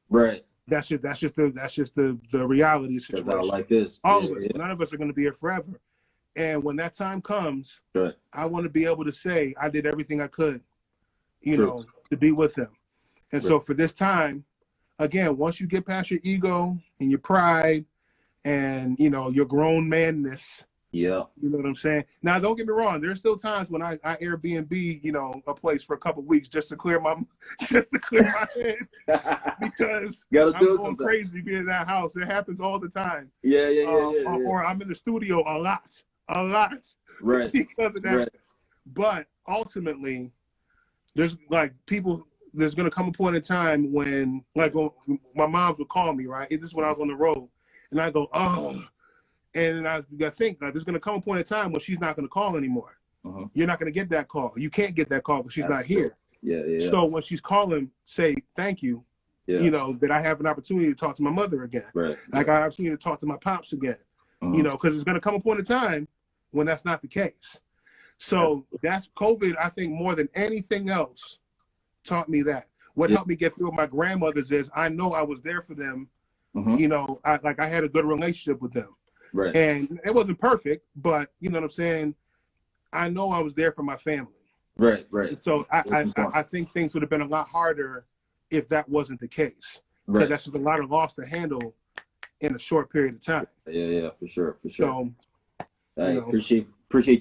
Right. That's just the reality situation. That's how life is. All of us. None of us are going to be here forever. And when that time comes, I want to be able to say I did everything I could, you know, to be with them. And so for this time, again, once you get past your ego and your pride and, you know, your grown manness, you know what I'm saying? Now, don't get me wrong. There's still times when I Airbnb, you know, a place for a couple of weeks just to clear my head because I'm going crazy being in that house. It happens all the time. Or I'm in the studio a lot. Right. Because of that. Right. But ultimately, there's like people. There's gonna come a point in time when, like, my mom would call me. Right. This is when I was on the road, and I go, oh. And I think there's going to come a point in time when she's not going to call anymore. You're not going to get that call. You can't get that call because she's not here. Yeah. So when she's calling, say thank you. You know, that I have an opportunity to talk to my mother again. Right. Like I have an opportunity to talk to my pops again. You know, because there's going to come a point in time when that's not the case. So that's COVID. I think more than anything else taught me that. What helped me get through with my grandmothers is I know I was there for them. You know, I had a good relationship with them. Right. And it wasn't perfect, but you know what I'm saying? I know I was there for my family. Right. And so I think things would have been a lot harder if that wasn't the case. Because that's just a lot of loss to handle in a short period of time. Yeah, for sure. So I appreciate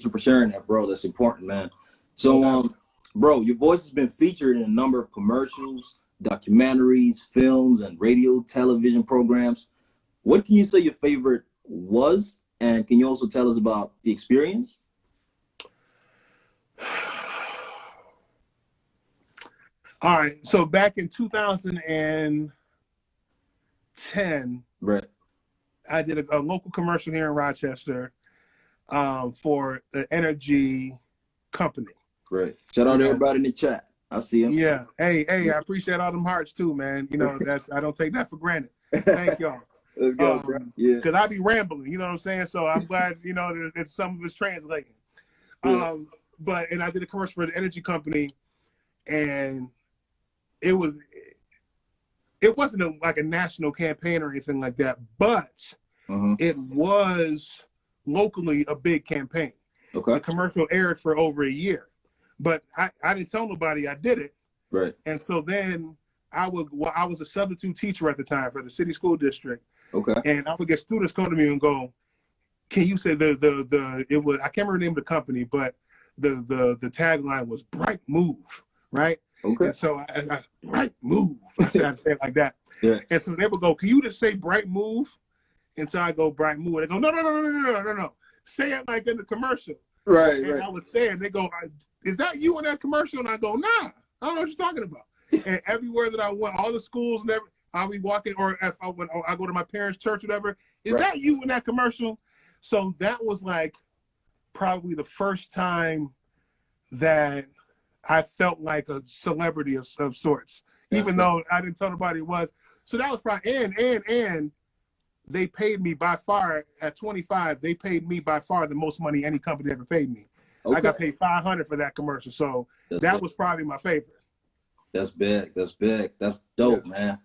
you for sharing that, bro. That's important, man. So bro, your voice has been featured in a number of commercials, documentaries, films, and radio, television programs. What can you say your favorite was, and can you also tell us about the experience? All right. So back in 2010, right, I did a local commercial here in Rochester for the energy company. Great. Shout out to everybody in the chat. I see him. Yeah. Hey, I appreciate all them hearts too, man. You know, I don't take that for granted. Thank y'all. Let's go, bro. Yeah. Because I be rambling, you know what I'm saying? So I'm glad, you know, that some of it's translating. Yeah. And I did a commercial for the energy company, and it wasn't like a national campaign or anything like that, but it was locally a big campaign. Okay. The commercial aired for over a year, but I didn't tell nobody I did it. Right. And so then I was a substitute teacher at the time for the city school district. Okay. And I would get students come to me and go, "Can you say it was, I can't remember the name of the company, but the tagline was bright move," right? Okay. And so I bright move. I said I'd say it like that. Yeah. And so they would go, "Can you just say bright move?" And so I go bright move. And they go, no. Say it like in the commercial. Right. And I would say it. And they go, "Is that you in that commercial?" And I go, "Nah, I don't know what you're talking about." And everywhere that I went, all the schools, I'll be walking, or if I go to my parents' church, whatever. Is that you in that commercial? So that was like probably the first time that I felt like a celebrity of sorts, even though I didn't tell nobody it was. So that was probably, and they paid me by far at 25. They paid me by far the most money any company ever paid me. Okay. I got paid $500 for that commercial. So that was probably my favorite. That's big. That's big. That's dope, man.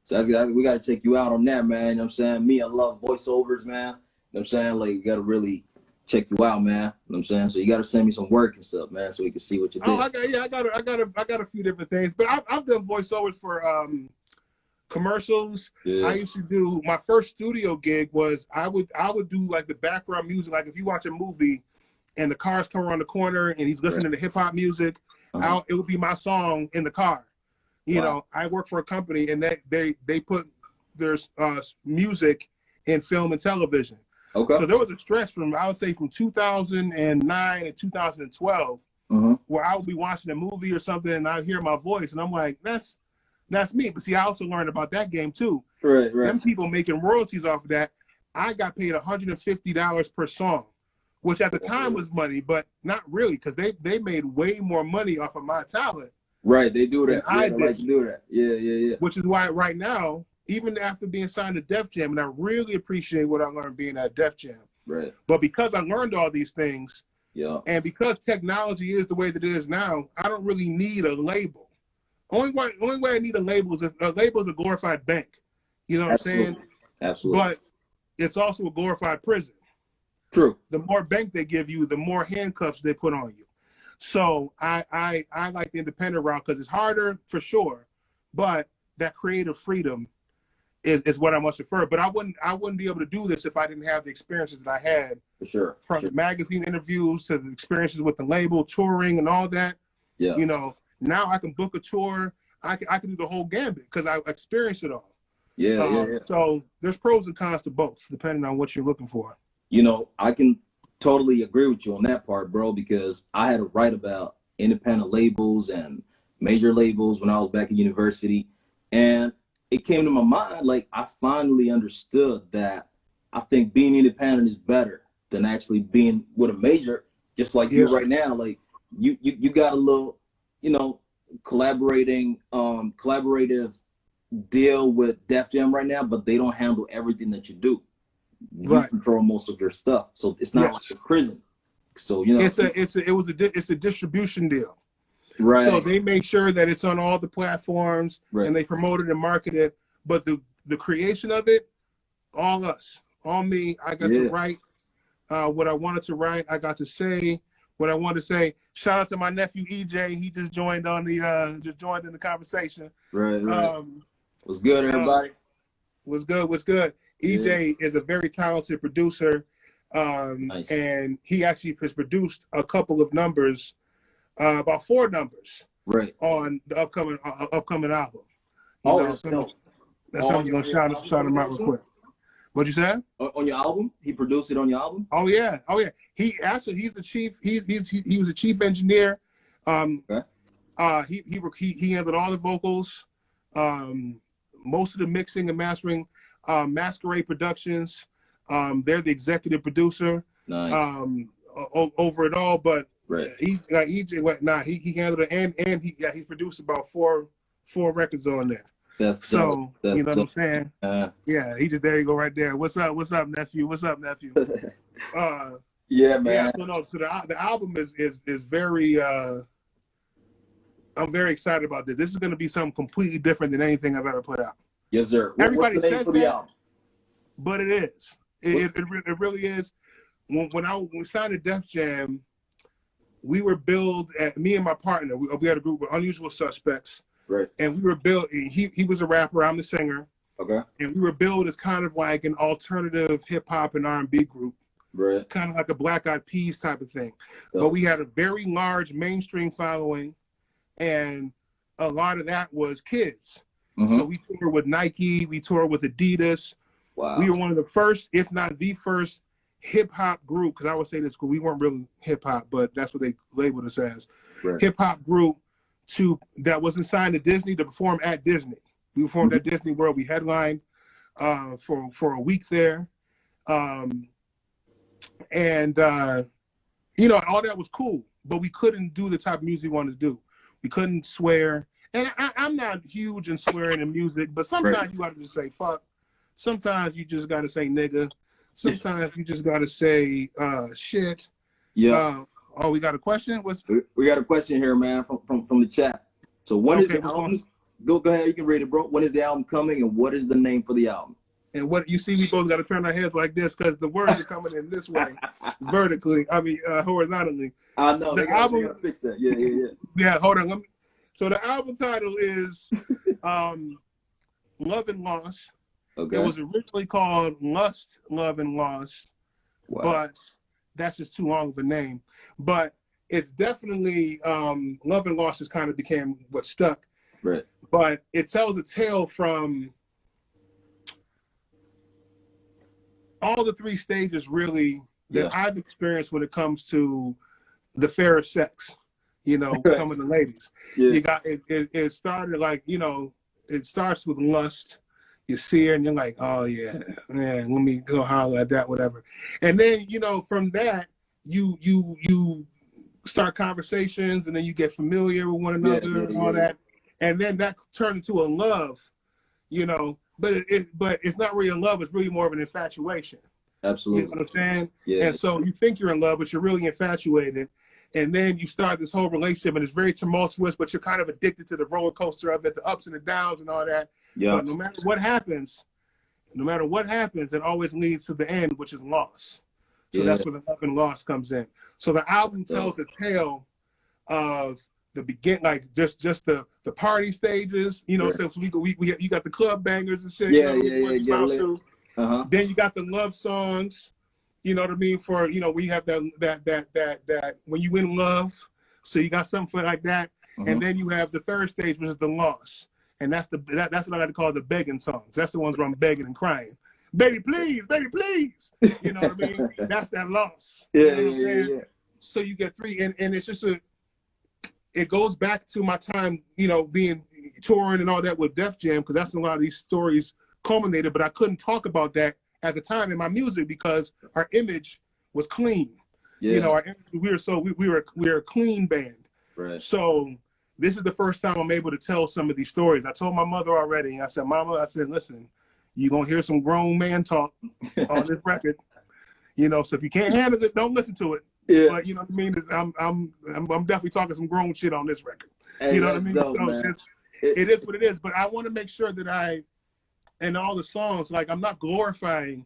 So we got to check you out on that, man. You know what I'm saying? Me, I love voiceovers, man. You know what I'm saying? Like, you got to really check you out, man. You know what I'm saying? So you got to send me some work and stuff, man, so we can see what you did. I got a few different things, but I've done voiceovers for commercials. Yeah. I used to do, my first studio gig was I would do like the background music. Like if you watch a movie and the cars come around the corner and he's listening to hip hop music, it would be my song in the car. You know, I work for a company and they put their music in film and television. Okay. So there was a stretch from, I would say, from 2009 to 2012, where I would be watching a movie or something and I'd hear my voice and I'm like, that's me. But see, I also learned about that game too. Right. Them people making royalties off of that. I got paid $150 per song, which at the time was money, but not really, because they made way more money off of my talent. Right, they do that. I like to do that. Yeah. Which is why right now, even after being signed to Def Jam, and I really appreciate what I learned being at Def Jam. Right. But because I learned all these things, and because technology is the way that it is now, I don't really need a label. Only way I need a label is a glorified bank. You know what I'm saying? Absolutely. But it's also a glorified prison. True. The more bank they give you, the more handcuffs they put on you. So I like the independent route because it's harder for sure, but that creative freedom is what I much prefer. But I wouldn't be able to do this if I didn't have the experiences that I had. For sure. From the magazine interviews to the experiences with the label, touring and all that. Yeah. You know, now I can book a tour. I can do the whole gambit because I experienced it all. Yeah. So there's pros and cons to both, depending on what you're looking for. You know, I can totally agree with you on that part, bro, because I had to write about independent labels and major labels when I was back in university. And it came to my mind, like, I finally understood that I think being independent is better than actually being with a major, just like you right now. Like, you got a little, you know, collaborative deal with Def Jam right now, but they don't handle everything that you do. You control most of your stuff, so it's not like a prison. So you know, it's a distribution deal, right? So they make sure that it's on all the platforms, and they promote it and market it. But the creation of it, all us, all me. I got to write what I wanted to write. I got to say what I wanted to say. Shout out to my nephew EJ. He just joined in the conversation. Right. What's good, everybody? What's good? EJ is a very talented producer, nice. And he actually has produced a couple of numbers, about 4 numbers, on the upcoming album. That's something you're gonna shout him out real quick. What'd you say? On your album? He produced it on your album? Oh yeah. He's the chief. He was a chief engineer. He handled all the vocals, most of the mixing and mastering. MASKARAID Productions, they're the executive producer. Nice. Over it all, but right. He handled it, and he's produced about four records on there. That's so that's you know what I'm saying? Yeah, he just, there you go right there. What's up, nephew? What's up, nephew? Yeah, man. Yeah, so the album is very I'm very excited about this. This is going to be something completely different than anything I've ever put out. Yes, sir. Everybody what's the name for the album? But it is. It really is. When we signed to Def Jam, we were billed at, me and my partner, we had a group of Unusual Suspects. Right. And we were billed, he was a rapper, I'm the singer. Okay. And we were billed as kind of like an alternative hip hop and R&B group. Right. Kind of like a Black Eyed Peas type of thing. Oh. But we had a very large mainstream following, and a lot of that was kids. Mm-hmm. So we toured with Nike, we toured with Adidas. Wow. We were one of the first, if not the first, hip-hop group, because I would say this, because we weren't really hip-hop, but that's what they labeled us as. Right. Hip-hop group that wasn't signed to Disney to perform at Disney. We performed at Disney World. We headlined for a week there. And you know, all that was cool, but we couldn't do the type of music we wanted to do. We couldn't swear. And I'm not huge in swearing in music, but sometimes you got to just say fuck. Sometimes you just got to say nigga. Sometimes you just got to say shit. Yeah. Oh, we got a question? We got a question here, man, from the chat. So when is the album? Go ahead, you can read it, bro. When is the album coming, and what is the name for the album? And what you see, we both got to turn our heads like this because the words are coming in this way, vertically. I mean, horizontally. I know. They gotta fix that. Yeah. Yeah, hold on. So the album title is Love and Lost. Okay. It was originally called Lust, Love, and Lost, but that's just too long of a name. But it's definitely Love and Lost just kind of became what stuck. Right. But it tells a tale from all the three stages, really, that I've experienced when it comes to the fairer sex, you know, some of the ladies. Yeah. You got it started like, you know, it starts with lust. You see her and you're like, oh yeah, let me go holler at that, whatever. And then, you know, from that, you start conversations, and then you get familiar with one another and all that. And then that turns into a love, you know, but it's not really a love, it's really more of an infatuation. Absolutely. You know what I'm saying? Yeah. And so you think you're in love, but you're really infatuated. And then you start this whole relationship, and it's very tumultuous, but you're kind of addicted to the roller coaster of it, the ups and the downs and all that. Yeah. But no matter what happens, it always leads to the end, which is loss. So that's where the love and loss comes in. So the album tells a tale of the begin, like just the party stages, you know. So you got the club bangers and shit. Then you got the love songs. You know what I mean? For, you know, we have that when you in love, so you got something for like that. And then you have the third stage, which is the loss. And that's what I like to call the begging songs. That's the ones where I'm begging and crying. Baby, please, baby, please. You know what I mean? That's that loss. Yeah. So you get three, and it's just it goes back to my time, you know, being touring and all that with Def Jam, because that's a lot of these stories culminated, but I couldn't talk about that at the time in my music because our image was clean. Yeah. You know, we were a clean band. Right. So this is the first time I'm able to tell some of these stories. I told my mother already. I said, Mama, I said, listen, you're going to hear some grown man talk on this record. You know, so if you can't handle it, don't listen to it. Yeah. But you know what I mean? I'm definitely talking some grown shit on this record. Hey, you know what I mean? Dope, so it is what it is. But I want to make sure that in all the songs, like, I'm not glorifying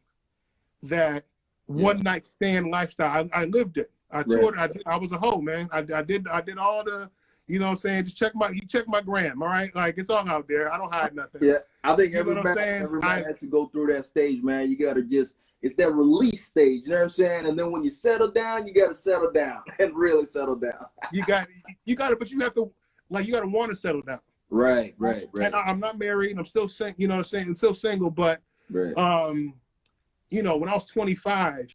that one night stand lifestyle. I lived it. I toured. I was a hoe, man. I did all the, you know what I'm saying? Just check my gram, all right? Like, it's all out there. I don't hide nothing. Yeah, I think everybody has to go through that stage, man. You got to it's that release stage, you know what I'm saying? And then when you settle down, you got to settle down and really settle down. you got it, but you have to, like, you got to want to settle down. Right. And I'm not married, and I'm still you know what I'm saying? I'm still single, but, you know, when I was 25,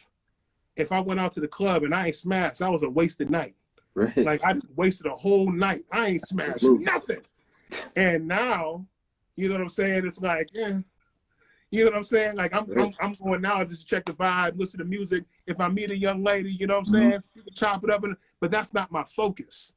if I went out to the club and I ain't smashed, that was a wasted night. Right. Like I just wasted a whole night. I ain't smashed nothing. And now, you know what I'm saying? It's like, you know what I'm saying? Like I'm going now just to check the vibe, listen to music. If I meet a young lady, you know what I'm saying? You can chop it up, but that's not my focus.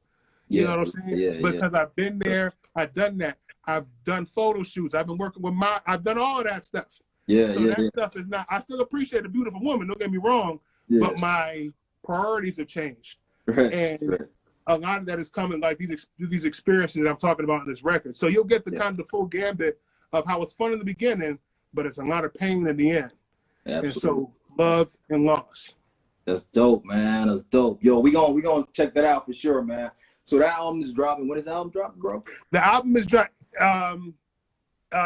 You know what I'm saying? Yeah, because I've been there, I've done that. I've done photo shoots. I've been working with I've done all that stuff. Yeah, so that stuff is not, I still appreciate a beautiful woman, don't get me wrong, but my priorities have changed. And a lot of that is coming like these experiences that I'm talking about in this record. So you'll get the kind of the full gambit of how it's fun in the beginning, but it's a lot of pain in the end. Absolutely. And so love and loss. That's dope, man. That's dope. Yo, we gonna check that out for sure, man. So that album is dropping. When is the album dropping, bro? The album is dropping.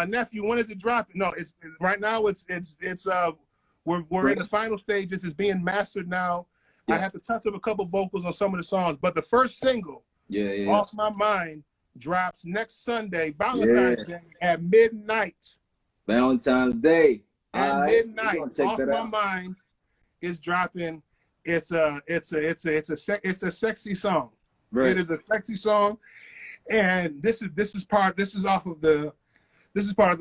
Nephew, when is it dropping? No, it's right now. We're in the final stages. It's being mastered now. I have to touch up a couple vocals on some of the songs, but the first single, Off My Mind, drops next Sunday, Valentine's Day at midnight. Valentine's Day at midnight. Off My Mind is dropping. It's a sexy song. Right. It is a sexy song, and this is part of the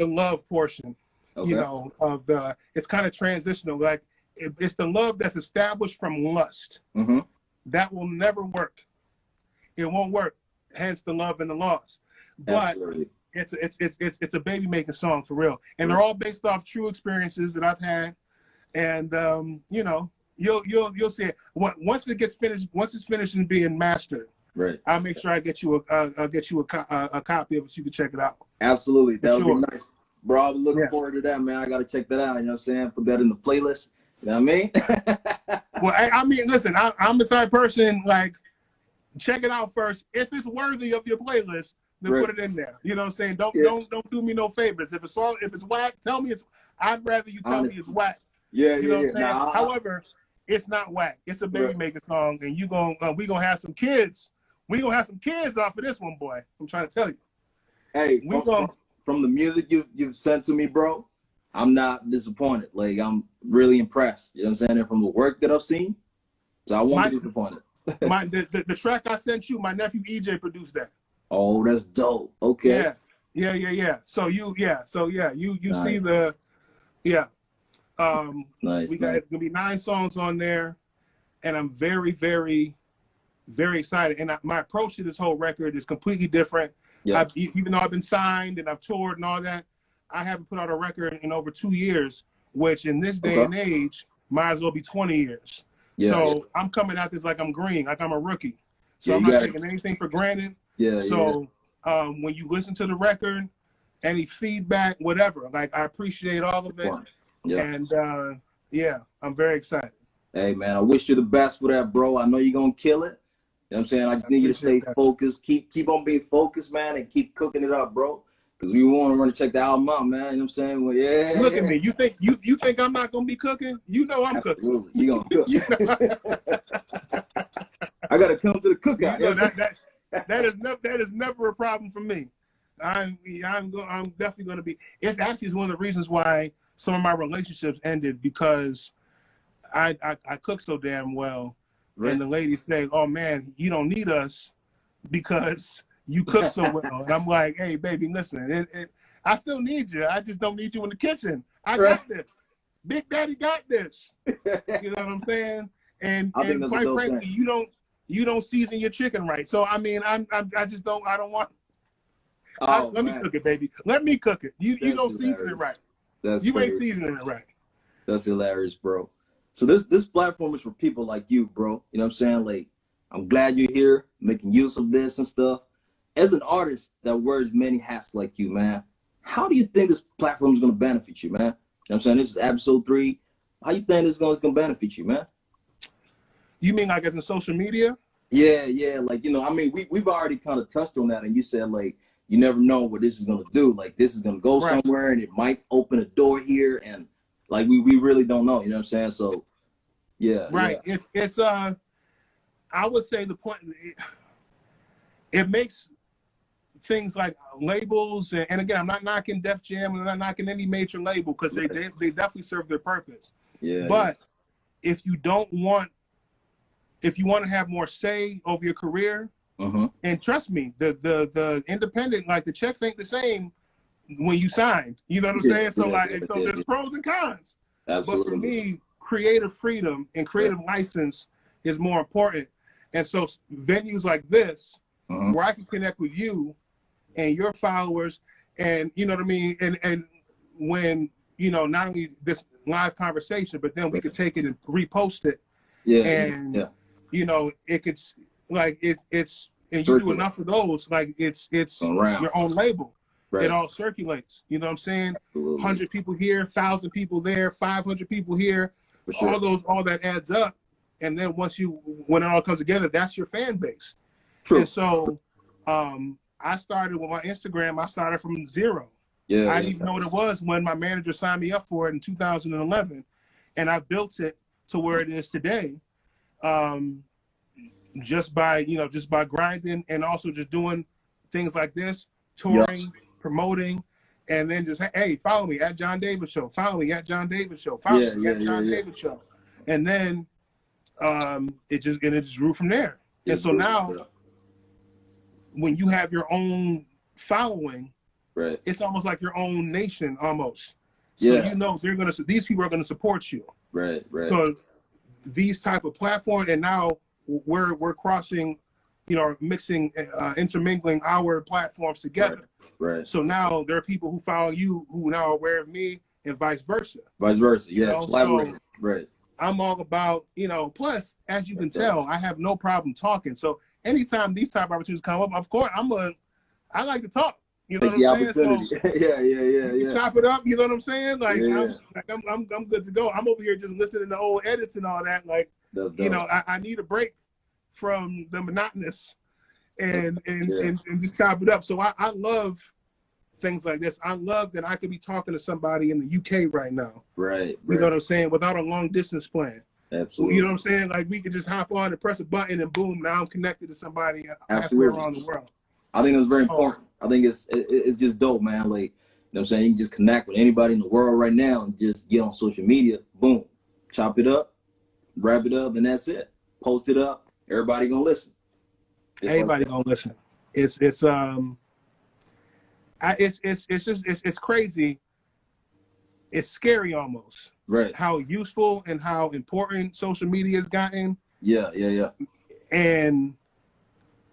love portion. Okay. You know, of the, it's kind of transitional. Like it's the love that's established from lust. That will never work. It won't work. Hence the love and the loss. But it's a baby making song for real, and they're all based off true experiences that I've had, and you know, you'll see it once it's finished and being mastered. Right. I'll make sure I get you a copy of it so you can check it out. Absolutely. That would be nice. Bro, I'm looking forward to that, man. I got to check that out. You know what I'm saying? Put that in the playlist. You know what I mean? Well, I mean, listen, I'm the type of person, like, check it out first. If it's worthy of your playlist, then put it in there. You know what I'm saying? Don't do me no favors. If it's whack, tell me I'd rather you tell me it's whack. Yeah, you know what I'm saying? Nah, however, it's not whack. It's a baby making song, and we gonna have some kids. We gonna have some kids off of this one, boy. I'm trying to tell you. Hey, from the music you've sent to me, bro, I'm not disappointed. Like, I'm really impressed. You know what I'm saying? And from the work that I've seen, so I won't be disappointed. The track I sent you, my nephew EJ produced that. Oh, that's dope. Okay. Yeah. So you nice. See the nice. It's gonna be 9 songs on there, and I'm very, very, very excited. And my approach to this whole record is completely different. Yeah. Even though I've been signed and I've toured and all that, I haven't put out a record in over 2 years, which in this day and age might as well be 20 years. Yeah. So I'm coming at this like I'm green, like I'm a rookie. So I'm not taking anything for granted. Yeah. So when you listen to the record, any feedback, whatever, like I appreciate all of it. Yeah. And I'm very excited. Hey man, I wish you the best for that, bro. I know you're gonna kill it. You know what I'm saying? I just need you to stay focused. Keep on being focused, man, and keep cooking it up, bro. Because we want to check the album out, man. You know what I'm saying? Well, yeah. Look at me. You think I'm not gonna be cooking? You know I'm cooking. You gonna cook. I gotta come to the cookout. You know, that is never a problem for me. I'm definitely gonna be. It actually is one of the reasons why some of my relationships ended, because I cook so damn well. Right. And the ladies say, "Oh man, you don't need us because you cook so well." And I'm like, "Hey, baby, listen, I still need you. I just don't need you in the kitchen. I got this. Big Daddy got this." You know what I'm saying? And quite frankly, you don't season your chicken right. So I mean, I don't want. Let me cook it, baby. Let me cook it. You don't season it right. You ain't seasoning it right. That's hilarious, bro. So this platform is for people like you, bro. You know what I'm saying? Like, I'm glad you're here, making use of this and stuff. As an artist that wears many hats like you, man, how do you think this platform is going to benefit you, man? You know what I'm saying? This is episode 3. How you think this is going to benefit you, man? You mean like as in social media? Yeah. Like, you know, I mean, we've already kind of touched on that, and you said, like, you never know what this is going to do. Like, this is going to go somewhere, and it might open a door here, and like we really don't know, you know what I'm saying? So yeah. Right. Yeah. It's I would say the point, it makes things like labels, and again, I'm not knocking Def Jam, I'm not knocking any major label, because they definitely serve their purpose. Yeah. But if you don't want if you want to have more say over your career, and trust me, the independent, like the checks ain't the same when you signed. You know what I'm saying? So so there's pros and cons. Absolutely. But for me, creative freedom and creative license is more important. And so venues like this, where I can connect with you and your followers, and you know what I mean, and when not only this live conversation, but then we could take it and repost it. It could it's and you do enough of those, like it's your own label. Right. It all circulates. You know what I'm saying? Absolutely. 100 people here, 1,000 people there, 500 people here. Sure. All that adds up. And then when it all comes together, that's your fan base. True. And so I started with my Instagram. I started from zero. Yeah, I didn't even know what it was when my manager signed me up for it in 2011. And I built it to where it is today. Just by grinding and also just doing things like this, touring, promoting, and then just, hey, follow me at JonDavid Show. Follow me at JonDavid Show. Follow me at JonDavid Show. And then it just grew from there. And so now, when you have your own following, right, it's almost like your own nation almost. So these people are gonna support you. Right. So these type of platforms, and now we're crossing, mixing, intermingling our platforms together. Right. So now there are people who follow you who now are aware of me, and vice versa. Yes. So right. I'm all about, plus, as you can tell, I have no problem talking. So anytime these type of opportunities come up, of course, I like to talk. You know what I'm saying? So, yeah. Chop it up, you know what I'm saying? Like, I'm good to go. I'm over here just listening to old edits and all that. Like, I need a break from the monotonous and just chop it up. So I love things like this. I love that I could be talking to somebody in the UK right now. Right. You know what I'm saying? Without a long distance plan. Absolutely. You know what I'm saying? Like, we could just hop on and press a button and boom, now I'm connected to somebody halfway around the world. I think that's very important. I think it's just dope, man. Like, you know what I'm saying? You can just connect with anybody in the world right now and just get on social media, boom, chop it up, wrap it up, and that's it. Post it up. Everybody gonna listen. Everybody gonna listen. It's crazy. It's scary almost. Right. How useful and how important social media has gotten. Yeah. And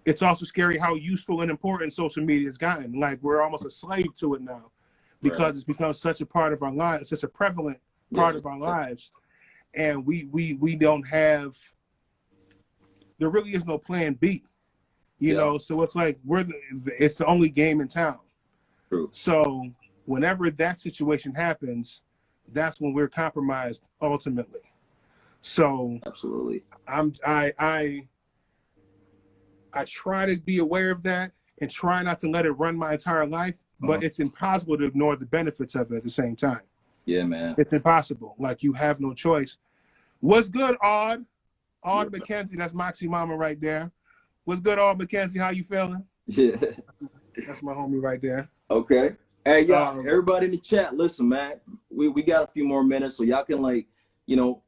it's also scary how useful and important social media has gotten. Like, we're almost a slave to it now, because it's become such a part of our lives, such a prevalent part of our lives, and we don't have. There really is no plan B, you know. So it's like it's the only game in town. True. So whenever that situation happens, that's when we're compromised ultimately. So absolutely, I try to be aware of that and try not to let it run my entire life, but it's impossible to ignore the benefits of it at the same time. Yeah, man. It's impossible. Like, you have no choice. What's good, Odd McKenzie? That's Moxie Mama right there. What's good, Odd McKenzie? How you feeling? Yeah. That's my homie right there. Okay. Hey, y'all, everybody in the chat, listen, man. We got a few more minutes, so y'all can, like,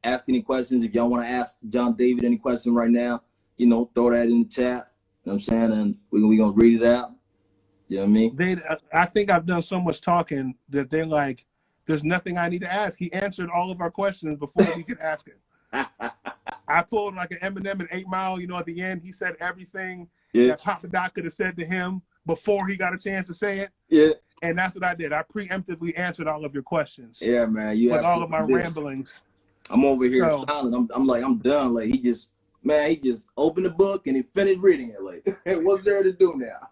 ask any questions. If y'all want to ask JonDavid any question right now, throw that in the chat. You know what I'm saying? And we're going to read it out. You know what I mean? I think I've done so much talking that they're like, there's nothing I need to ask. He answered all of our questions before we could ask it. I pulled like an Eminem in 8 Mile, at the end. He said everything that Papa Doc could have said to him before he got a chance to say it. Yeah. And that's what I did. I preemptively answered all of your questions. Yeah, man. With all of my ramblings. I'm over here silent. I'm done. Like, he just opened the book and he finished reading it. Like, what's there to do now?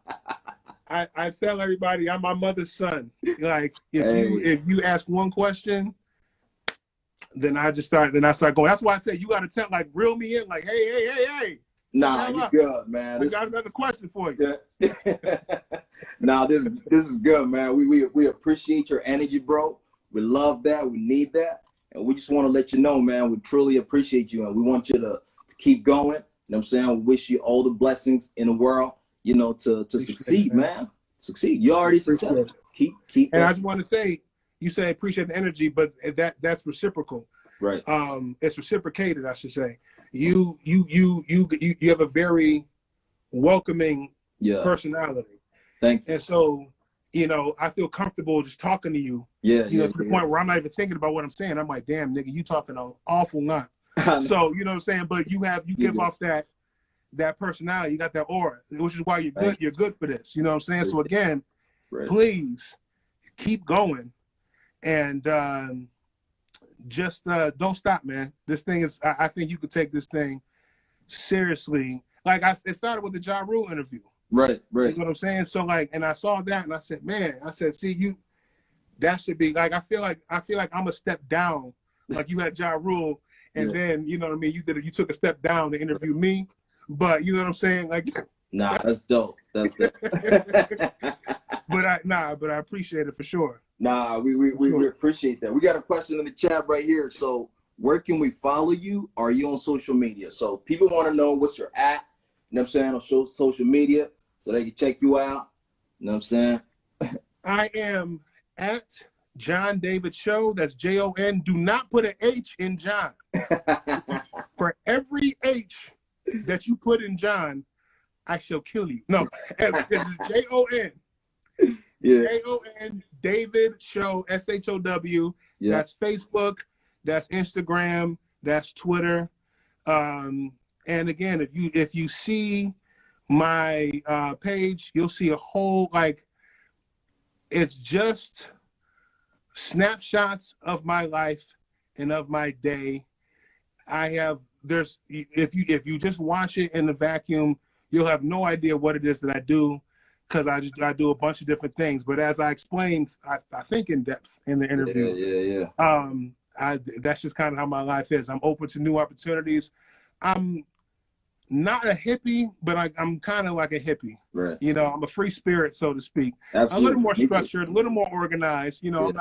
I tell everybody I'm my mother's son. Like, if you ask one question, then I start going. That's why I say you got to tell, like, reel me in. Like, hey. Nah, you good, man. We got another question for you. Yeah. Nah, this is good, man. We appreciate your energy, bro. We love that. We need that. And we just want to let you know, man, we truly appreciate you. And we want you to keep going. You know what I'm saying? We wish you all the blessings in the world, to succeed, man. Succeed. You already successful. Keep And I just want to say, you say appreciate the energy, but that's reciprocal. Right. It's reciprocated, I should say. you have a very welcoming personality. Thank you. And so, you know, I feel comfortable just talking to you. To the point where I'm not even thinking about what I'm saying. I'm like, damn, nigga, you talking an awful lot. So, you know what I'm saying? But you give off that personality. You got that aura, which is why you're good. You're good for this. You know what I'm saying? So again, please keep going, and just don't stop, man. This thing is. I think you could take this thing seriously. Like it started with the Ja Rule interview. Right. You know what I'm saying? So like, and I saw that, and I said, man, see you. That should be like. I feel like I'm a step down. Like you had Ja Rule, and then you know what I mean. You took a step down to interview me, but you know what I'm saying? Like, nah, that's dope. That's dope. but I appreciate it for sure. Nah, we appreciate that. We got a question in the chat right here. So where can we follow you? Are you on social media? So people want to know what's your at. You know what I'm saying, on social media, so they can check you out. You know what I'm saying? I am at JonDavid Show. That's Jon. Do not put an H in John. For every H that you put in John, I shall kill you. No, it's Jon. Jon David Show, SHOW. That's Facebook. That's Instagram. That's Twitter. And again, if you see my page, you'll see a whole, like, it's just snapshots of my life and of my day. If you just watch it in the vacuum, you'll have no idea what it is that I do, because I do a bunch of different things. But as I explained, I think in depth in the interview, that's just kind of how my life is. I'm open to new opportunities. I'm not a hippie, but I'm kind of like a hippie. Right. You know, I'm a free spirit, so to speak. Absolutely. A little more structured, a little more organized. You know,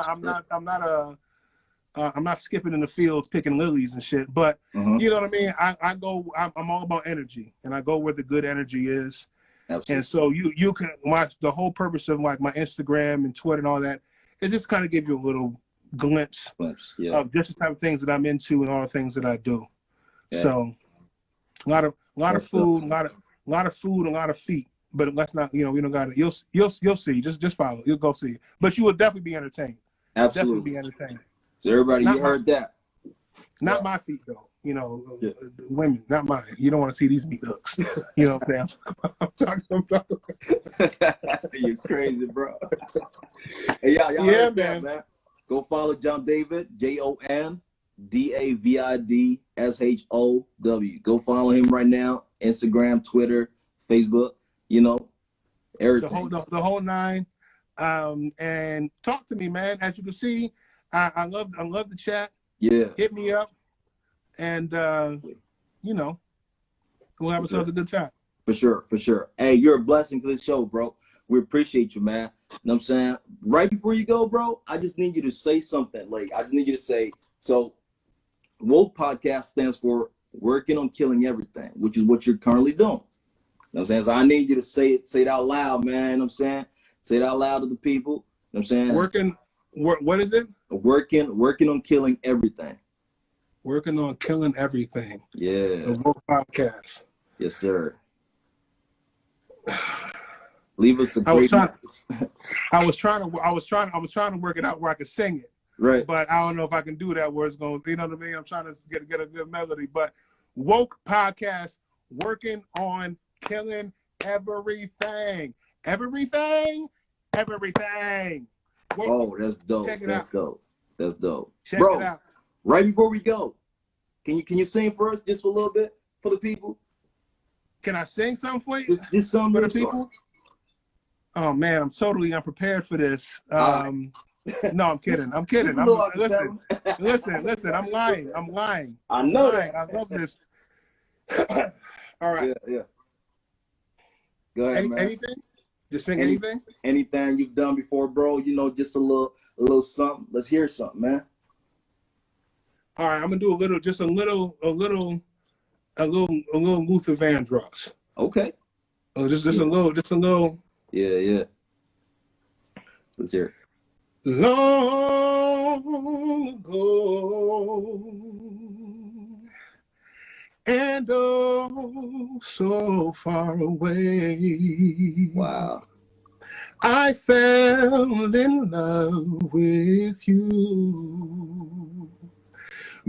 I'm not skipping in the fields picking lilies and shit. But you know what I mean. I'm all about energy, and I go where the good energy is. Absolutely. And so you can watch the whole purpose of like my Instagram and Twitter and all that. It just kind of give you a little glimpse of just the type of things that I'm into and all the things that I do. Yeah. So a lot of food, a lot of feet. But let's not, you know, we don't got to. You'll see. Just follow. You'll go see. But you will definitely be entertained. Absolutely, definitely be entertained. So everybody, you heard that. Not my feet though. You know, women, not mine. You don't want to see these meat hooks. You know what I'm saying? I'm talking. You're crazy, bro. Hey, y'all heard that, man. Go follow JonDavid, JonDavidshow. Go follow him right now. Instagram, Twitter, Facebook. You know, everything. The whole nine. And talk to me, man. As you can see, I love the chat. Yeah. Hit me up. And, you know, we'll have ourselves a good time. For sure. Hey, you're a blessing to this show, bro. We appreciate you, man. You know what I'm saying? Right before you go, bro, I just need you to say something. Like, I just need you to say, so Woke Podcast stands for Working on Killing Everything, which is what you're currently doing. You know what I'm saying? So I need you to say it out loud, man. You know what I'm saying? Say it out loud to the people. You know what I'm saying? What is it? Working on killing everything. Working on killing everything. Yeah. The Woke Podcast. Yes, sir. Leave us a great message. I was trying to work it out where I could sing it. Right. But I don't know if I can do that where it's going, you know what I mean? I'm trying to get a good melody. But Woke Podcast, working on killing everything. Everything. Woke. Oh, that's dope. That's dope. Check it out. Right before we go, can you sing for us just for a little bit for the people? Can I sing something for you? Just some for the people? Oh man, I'm totally unprepared for this. No, I'm kidding. Listen. I'm lying. I know that. I love this. All right. Yeah. Go ahead, man. Anything? Just sing anything? Anything you've done before, bro. You know, just a little something. Let's hear something, man. All right, I'm gonna do a little Luther Vandross. Okay. Oh, just a little. Yeah. Let's hear it. Long ago, and oh, so far away. Wow. I fell in love with you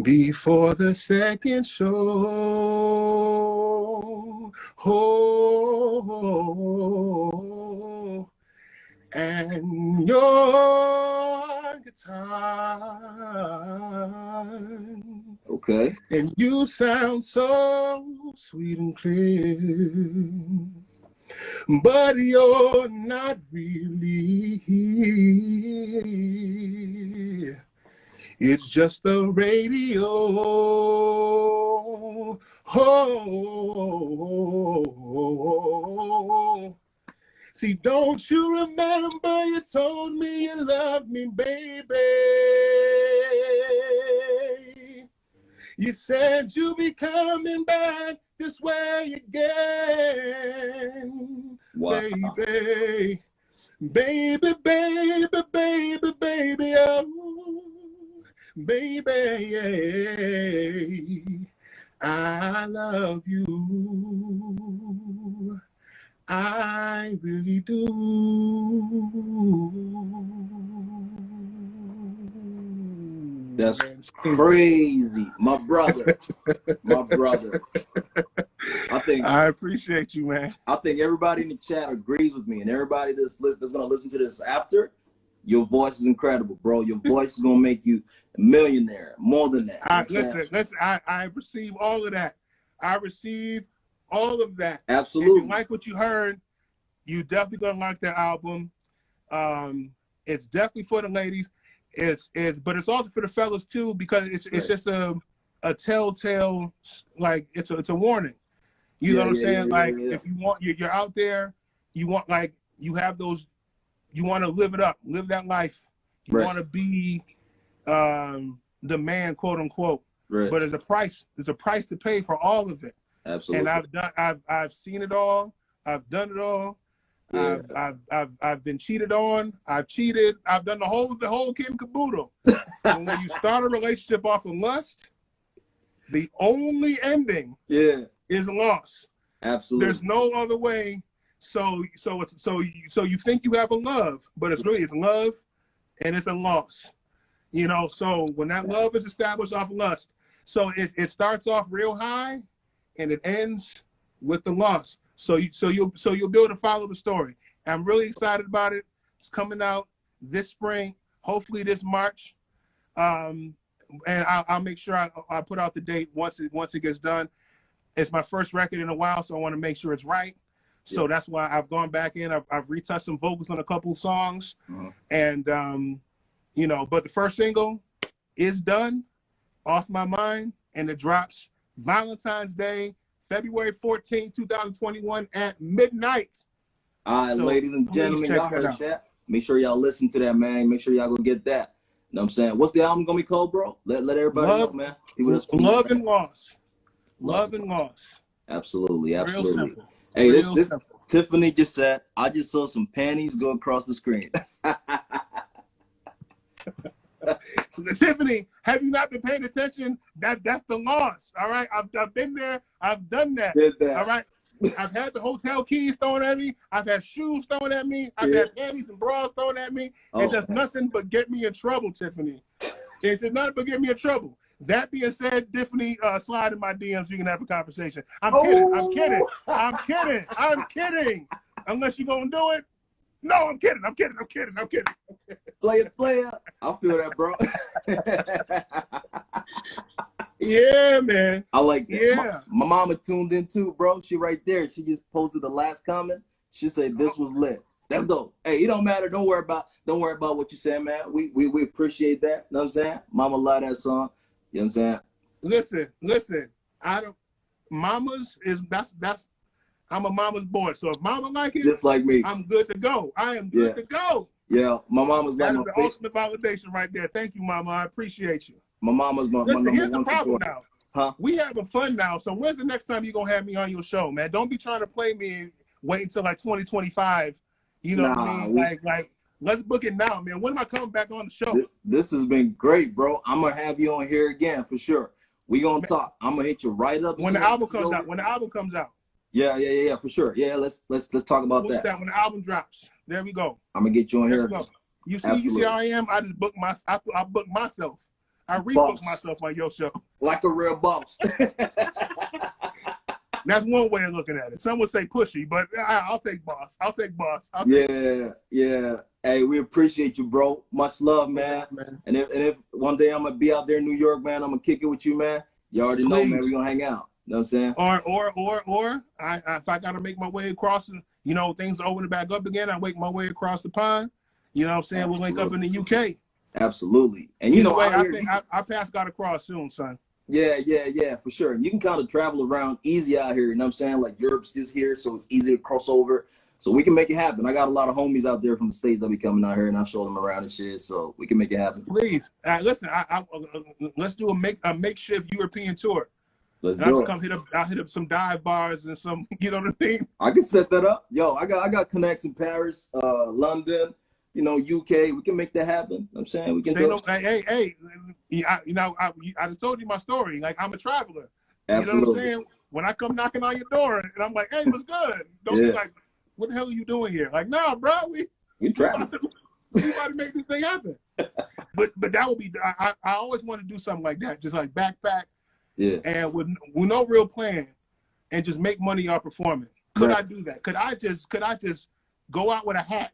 before the second show. Oh, and your guitar. Okay. And you sound so sweet and clear, but you're not really here. It's just the radio. Oh, see, don't you remember you told me you loved me, baby? You said you'd be coming back this way again. Wow. Baby, baby, baby, baby, baby, oh, baby, I love you. I really do. That's crazy. My brother. My brother. I appreciate you, man. I think everybody in the chat agrees with me, and everybody that's gonna listen to this after, your voice is incredible, bro. Your voice is gonna make you a millionaire, more than that. I receive all of that. I receive all of that. Absolutely. If you like what you heard, you definitely gonna like that album. It's definitely for the ladies. But it's also for the fellas too, because it's just a telltale, like it's a warning. You know what I'm saying? If you want, you're out there, you want, like, you have those, you want to live it up, live that life. You want to be the man, quote unquote. Right. But there's a price to pay for all of it. Absolutely. And I've seen it all. I've done it all. Yeah. I've been cheated on. I've cheated. I've done the whole kit and caboodle. And when you start a relationship off of lust, the only ending is loss. Absolutely. There's no other way. So you think you have a love, but it's love, and it's a loss. You know. So when that love is established off lust, so it starts off real high, and it ends with the loss. So you'll be able to follow the story. I'm really excited about it. It's coming out this spring, hopefully this March, and I'll make sure I put out the date once it gets done. It's my first record in a while, so I want to make sure it's right. So that's why I've gone back in. I've retouched some vocals on a couple of songs, and but the first single is done, Off My Mind, and it drops Valentine's Day, February 14, 2021 at midnight. All right, ladies and gentlemen, y'all heard that. Make sure y'all listen to that, man. Make sure y'all go get that. You know what I'm saying? What's the album gonna be called, bro? Let everybody know, man. Love and Loss. Love and Loss. Absolutely, absolutely. Real simple. Hey, this Tiffany just said, I just saw some panties go across the screen. Tiffany, have you not been paying attention? That's the loss. All right, I've been there. I've done that. All right, I've had the hotel keys thrown at me. I've had shoes thrown at me. I've had panties and bras thrown at me. It does nothing but get me in trouble, Tiffany. It does nothing but get me in trouble. That being said, Tiffany, slide in my DMs. You can have a conversation. I'm kidding. Unless you're gonna do it. No, I'm kidding. Player. I feel that, bro. Yeah, man. I like that. Yeah. My mama tuned in too, bro. She right there. She just posted the last comment. She said this was lit. Let's go. Hey, it don't matter. Don't worry about what you saying, man. We appreciate that. You know what I'm saying? Mama love that song. You know what I'm saying? Listen. I'm a mama's boy. So if mama like it, just like me, I'm good to go. I am good to go. Yeah, my mama's like my the ultimate validation right there. Thank you, mama. I appreciate you. My mama's my number here's one the problem supporter. Now. Huh? We having fun now. So when's the next time you gonna have me on your show, man? Don't be trying to play me and wait until like 2025. You know what I mean? Like let's book it now, man. When am I coming back on the show? This has been great, bro. I'm gonna have you on here again for sure. We gonna talk. I'm gonna hit you right up when the album comes out. When the album comes out. Yeah, for sure. Yeah, let's talk about that. When the album drops. There we go. I'm gonna get you on here. You see how I am? I just book I book myself. I rebook myself on your show. Like a real boss. That's one way of looking at it. Some would say pushy, but I'll take boss. Yeah. Hey, we appreciate you, bro. Much love, man. And if one day I'm gonna be out there in New York, man, I'm gonna kick it with you, man. You already know, man. We gonna hang out. You know what I'm saying? Or if I gotta make my way across, you know, things are opening back up again, I make my way across the pond. You know what I'm saying? Absolutely. We'll link up in the UK. Absolutely. And you know, I think our paths got to cross soon, son. Yeah, for sure. You can kind of travel around easy out here, you know what I'm saying? Like Europe's just here, so it's easy to cross over. So we can make it happen. I got a lot of homies out there from the States that be coming out here, and I'll show them around and shit, so we can make it happen. Please. Listen, let's do a makeshift European tour. Let's do it. I'll hit up some dive bars and some, you know what I mean? I can set that up. Yo, I got connects in Paris, London, you know, UK. We can make that happen. You know what I'm saying? We can do it. Hey, I just told you my story. Like, I'm a traveler. Absolutely. You know what I'm saying? When I come knocking on your door and I'm like, hey, what's good? Don't be like, what the hell are you doing here? Like, nah, bro, we traveling. We about to make this thing happen. But that would be, I always want to do something like that. Just like backpack. Yeah. And with no real plan and just make money off performing. Could I do that? Could I just go out with a hat?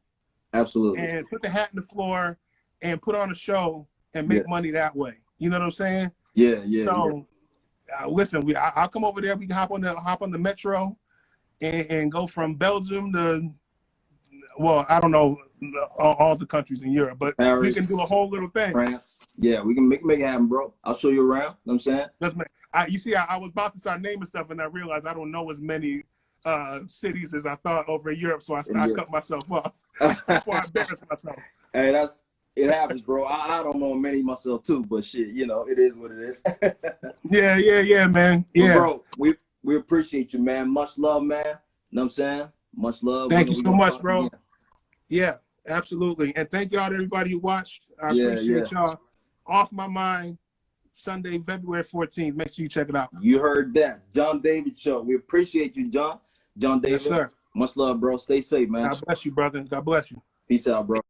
Absolutely. And put the hat in the floor and put on a show and make money that way. You know what I'm saying? Yeah. So listen, I'll come over there. We can hop on the metro and go from Belgium to, well, I don't know all the countries in Europe, but Parris, we can do a whole little thing. France. Yeah, we can make it happen, bro. I'll show you around. You know what I'm saying? You see, I was about to start naming stuff, and I realized I don't know as many cities as I thought over in Europe, so I cut myself off before I embarrassed myself. Hey, it happens, bro. I don't know many myself too, but shit, you know, it is what it is. yeah, man. Yeah, well, bro, we appreciate you, man. Much love, man. You know what I'm saying? Much love. Thank you so much, bro. Again. Yeah, absolutely. And thank y'all to everybody who watched. I appreciate y'all. Off My Mind, Sunday, February 14th. Make sure you check it out. You heard that. JonDavid Show. We appreciate you, JonDavid. Yes, sir. Much love, bro. Stay safe, man. God bless you, brother. God bless you. Peace out, bro.